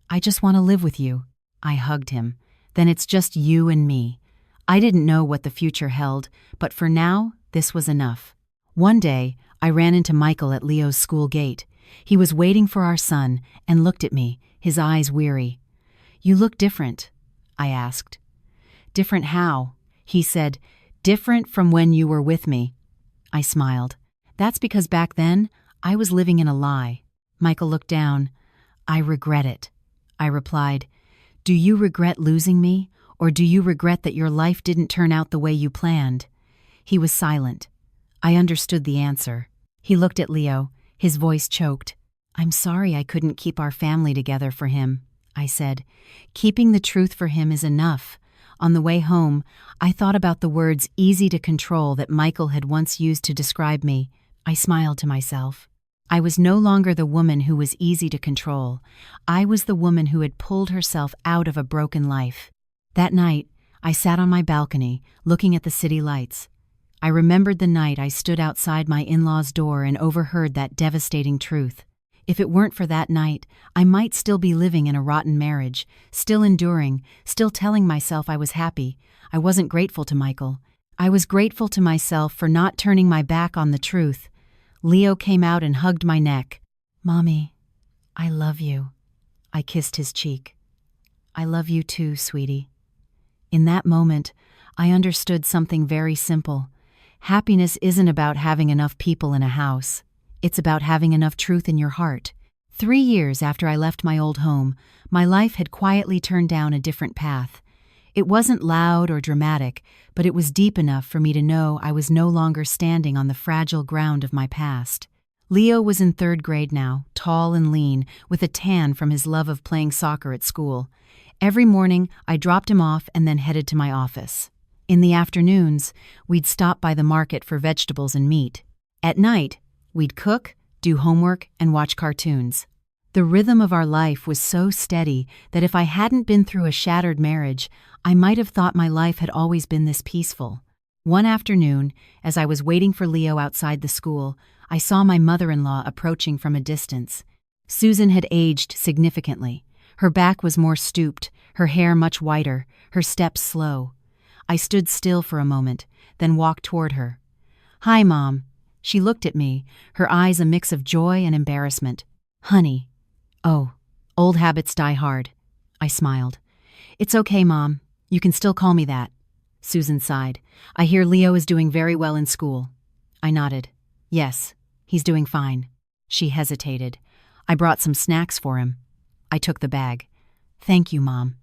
"I just want to live with you." I hugged him. "Then it's just you and me." I didn't know what the future held, but for now, this was enough. One day, I ran into Michael at Leo's school gate. He was waiting for our son and looked at me, his eyes weary. "You look different," I asked. "Different how?" He said, "Different from when you were with me." I smiled. "That's because back then, I was living in a lie." Michael looked down. "I regret it," I replied. "Do you regret losing me, or do you regret that your life didn't turn out the way you planned?" He was silent. I understood the answer. He looked at Leo, his voice choked. "I'm sorry I couldn't keep our family together for him," I said. "Keeping the truth for him is enough." On the way home, I thought about the words easy to control that Michael had once used to describe me. I smiled to myself. I was no longer the woman who was easy to control. I was the woman who had pulled herself out of a broken life. That night, I sat on my balcony, looking at the city lights. I remembered the night I stood outside my in-laws' door and overheard that devastating truth. If it weren't for that night, I might still be living in a rotten marriage, still enduring, still telling myself I was happy. I wasn't grateful to Michael. I was grateful to myself for not turning my back on the truth. Leo came out and hugged my neck. "Mommy, I love you." I kissed his cheek. "I love you too, sweetie." In that moment, I understood something very simple. Happiness isn't about having enough people in a house. It's about having enough truth in your heart. 3 years after I left my old home, my life had quietly turned down a different path. It wasn't loud or dramatic, but it was deep enough for me to know I was no longer standing on the fragile ground of my past. Leo was in 3rd grade now, tall and lean, with a tan from his love of playing soccer at school. Every morning, I dropped him off and then headed to my office. In the afternoons, we'd stop by the market for vegetables and meat. At night, we'd cook, do homework, and watch cartoons. The rhythm of our life was so steady that if I hadn't been through a shattered marriage, I might have thought my life had always been this peaceful. One afternoon, as I was waiting for Leo outside the school, I saw my mother-in-law approaching from a distance. Susan had aged significantly. Her back was more stooped, her hair much whiter, her steps slow. I stood still for a moment, then walked toward her. "Hi, Mom." She looked at me, her eyes a mix of joy and embarrassment. "Honey." "Oh, old habits die hard." I smiled. "It's okay, Mom. You can still call me that." Susan sighed. "I hear Leo is doing very well in school." I nodded. "Yes, he's doing fine." She hesitated. "I brought some snacks for him." I took the bag. "Thank you, Mom."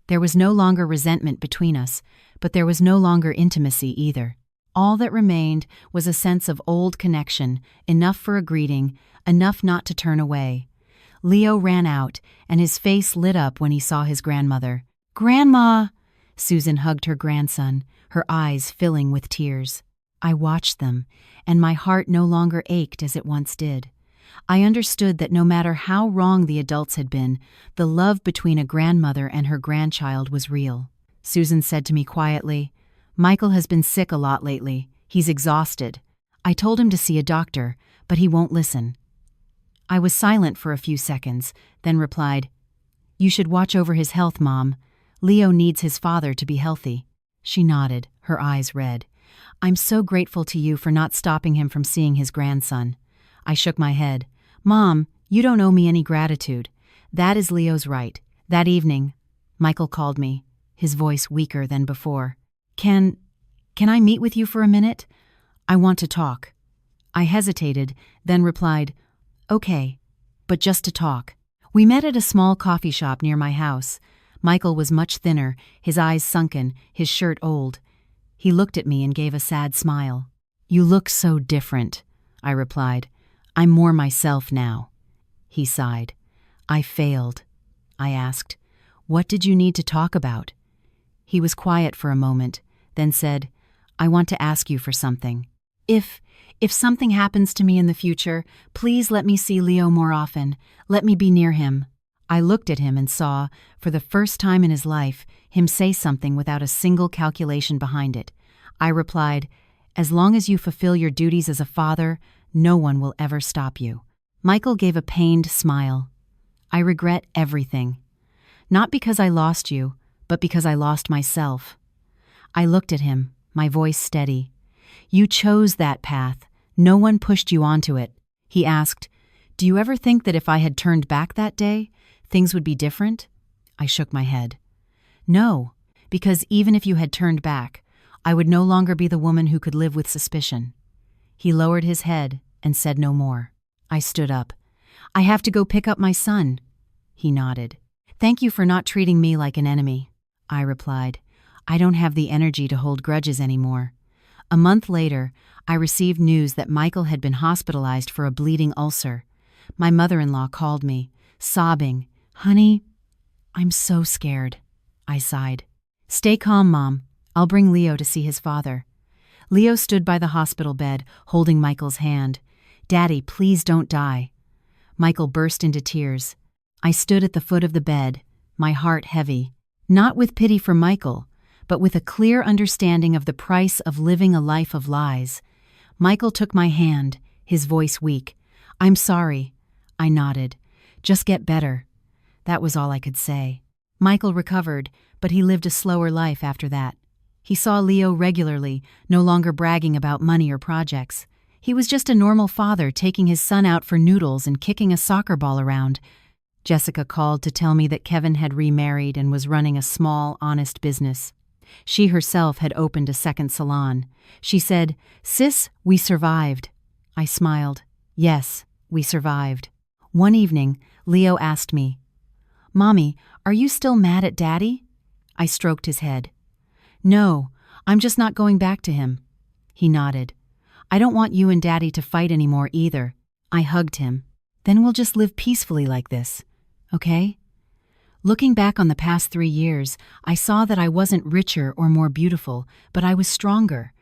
There was no longer resentment between us, but there was no longer intimacy either. All that remained was a sense of old connection, enough for a greeting, enough not to turn away. Leo ran out, and his face lit up when he saw his grandmother. "Grandma!" Susan hugged her grandson, her eyes filling with tears. I watched them, and my heart no longer ached as it once did. I understood that no matter how wrong the adults had been, the love between a grandmother and her grandchild was real. Susan said to me quietly, "Michael has been sick a lot lately. He's exhausted. I told him to see a doctor, but he won't listen." I was silent for a few seconds, then replied, "You should watch over his health, Mom. Leo needs his father to be healthy." She nodded, her eyes red. "I'm so grateful to you for not stopping him from seeing his grandson." I shook my head. "Mom, you don't owe me any gratitude. That is Leo's right." That evening, Michael called me, his voice weaker than before. Can I meet with you for a minute? I want to talk." I hesitated, then replied, "Okay, but just to talk." We met at a small coffee shop near my house. Michael was much thinner, his eyes sunken, his shirt old. He looked at me and gave a sad smile. "You look so different," I replied. "I'm more myself now." He sighed. "I failed." I asked, "What did you need to talk about?" He was quiet for a moment, then said, "I want to ask you for something. If something happens to me in the future, please let me see Leo more often. Let me be near him." I looked at him and saw, for the first time in his life, him say something without a single calculation behind it. I replied, "As long as you fulfill your duties as a father, no one will ever stop you." Michael gave a pained smile. "I regret everything. Not because I lost you, but because I lost myself." I looked at him, my voice steady. "You chose that path. No one pushed you onto it." He asked, "Do you ever think that if I had turned back that day, things would be different?" I shook my head. "No, because even if you had turned back, I would no longer be the woman who could live with suspicion." He lowered his head and said no more. I stood up. "I have to go pick up my son." He nodded. "Thank you for not treating me like an enemy." I replied, "I don't have the energy to hold grudges anymore." A month later, I received news that Michael had been hospitalized for a bleeding ulcer. My mother-in-law called me, sobbing, "Honey, I'm so scared." I sighed. "Stay calm, Mom. I'll bring Leo to see his father." Leo stood by the hospital bed, holding Michael's hand. "Daddy, please don't die." Michael burst into tears. I stood at the foot of the bed, my heart heavy, not with pity for Michael, but with a clear understanding of the price of living a life of lies. Michael took my hand, his voice weak. "I'm sorry." I nodded. "Just get better." That was all I could say. Michael recovered, but he lived a slower life after that. He saw Leo regularly, no longer bragging about money or projects. He was just a normal father taking his son out for noodles and kicking a soccer ball around. Jessica called to tell me that Kevin had remarried and was running a small, honest business. She herself had opened a second salon. She said, "Sis, we survived." I smiled. Yes, we survived. One evening, Leo asked me, "Mommy, are you still mad at Daddy?" I stroked his head. "No, I'm just not going back to him." He nodded. "I don't want you and Daddy to fight anymore either." I hugged him. "Then we'll just live peacefully like this, okay?" Looking back on the past 3 years, I saw that I wasn't richer or more beautiful, but I was stronger.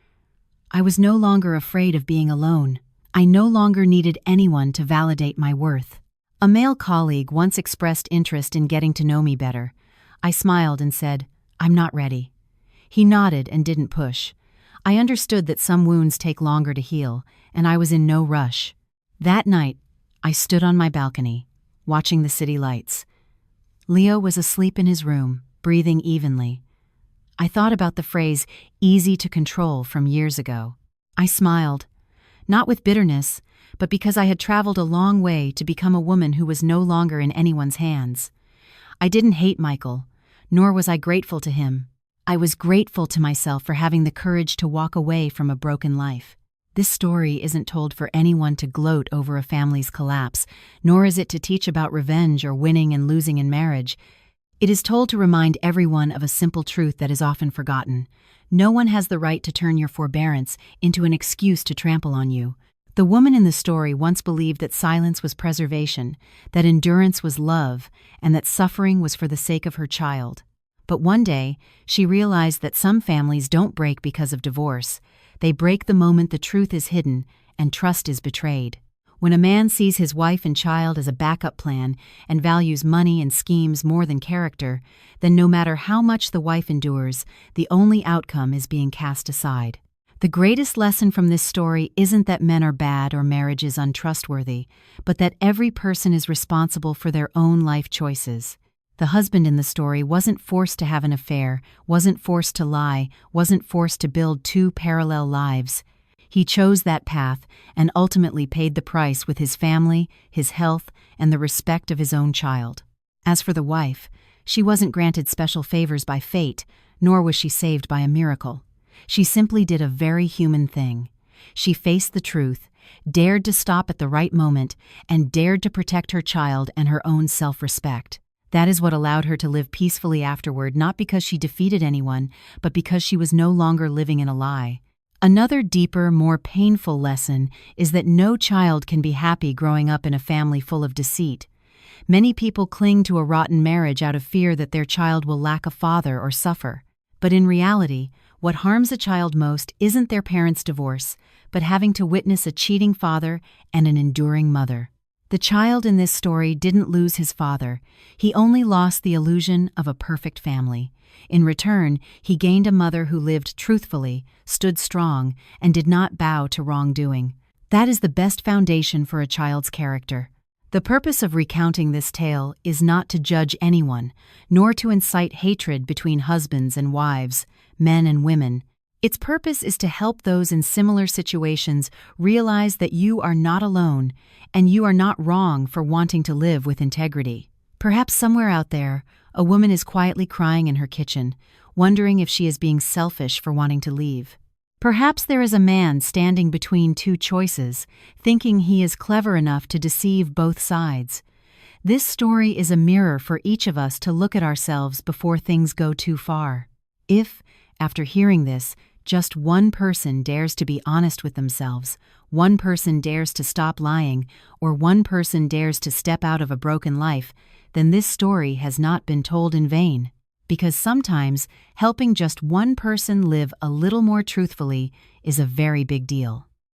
I was no longer afraid of being alone. I no longer needed anyone to validate my worth. A male colleague once expressed interest in getting to know me better. I smiled and said, "I'm not ready." He nodded and didn't push. I understood that some wounds take longer to heal, and I was in no rush. That night, I stood on my balcony, watching the city lights. Leo was asleep in his room, breathing evenly. I thought about the phrase, "easy to control," from years ago. I smiled, not with bitterness, but because I had traveled a long way to become a woman who was no longer in anyone's hands. I didn't hate Michael, nor was I grateful to him. I was grateful to myself for having the courage to walk away from a broken life. This story isn't told for anyone to gloat over a family's collapse, nor is it to teach about revenge or winning and losing in marriage. It is told to remind everyone of a simple truth that is often forgotten. No one has the right to turn your forbearance into an excuse to trample on you. The woman in the story once believed that silence was preservation, that endurance was love, and that suffering was for the sake of her child. But one day, she realized that some families don't break because of divorce. They break the moment the truth is hidden and trust is betrayed. When a man sees his wife and child as a backup plan and values money and schemes more than character, then no matter how much the wife endures, the only outcome is being cast aside. The greatest lesson from this story isn't that men are bad or marriage is untrustworthy, but that every person is responsible for their own life choices. The husband in the story wasn't forced to have an affair, wasn't forced to lie, wasn't forced to build 2 parallel lives. He chose that path and ultimately paid the price with his family, his health, and the respect of his own child. As for the wife, she wasn't granted special favors by fate, nor was she saved by a miracle. She simply did a very human thing. She faced the truth, dared to stop at the right moment, and dared to protect her child and her own self-respect. That is what allowed her to live peacefully afterward, not because she defeated anyone, but because she was no longer living in a lie. Another deeper, more painful lesson is that no child can be happy growing up in a family full of deceit. Many people cling to a rotten marriage out of fear that their child will lack a father or suffer. But in reality, what harms a child most isn't their parents' divorce, but having to witness a cheating father and an enduring mother. The child in this story didn't lose his father, he only lost the illusion of a perfect family. In return, he gained a mother who lived truthfully, stood strong, and did not bow to wrongdoing. That is the best foundation for a child's character. The purpose of recounting this tale is not to judge anyone, nor to incite hatred between husbands and wives, men and women. Its purpose is to help those in similar situations realize that you are not alone, and you are not wrong for wanting to live with integrity. Perhaps somewhere out there, a woman is quietly crying in her kitchen, wondering if she is being selfish for wanting to leave. Perhaps there is a man standing between two choices, thinking he is clever enough to deceive both sides. This story is a mirror for each of us to look at ourselves before things go too far. If, after hearing this, just one person dares to be honest with themselves, one person dares to stop lying, or one person dares to step out of a broken life, then this story has not been told in vain. Because sometimes helping just one person live a little more truthfully is a very big deal.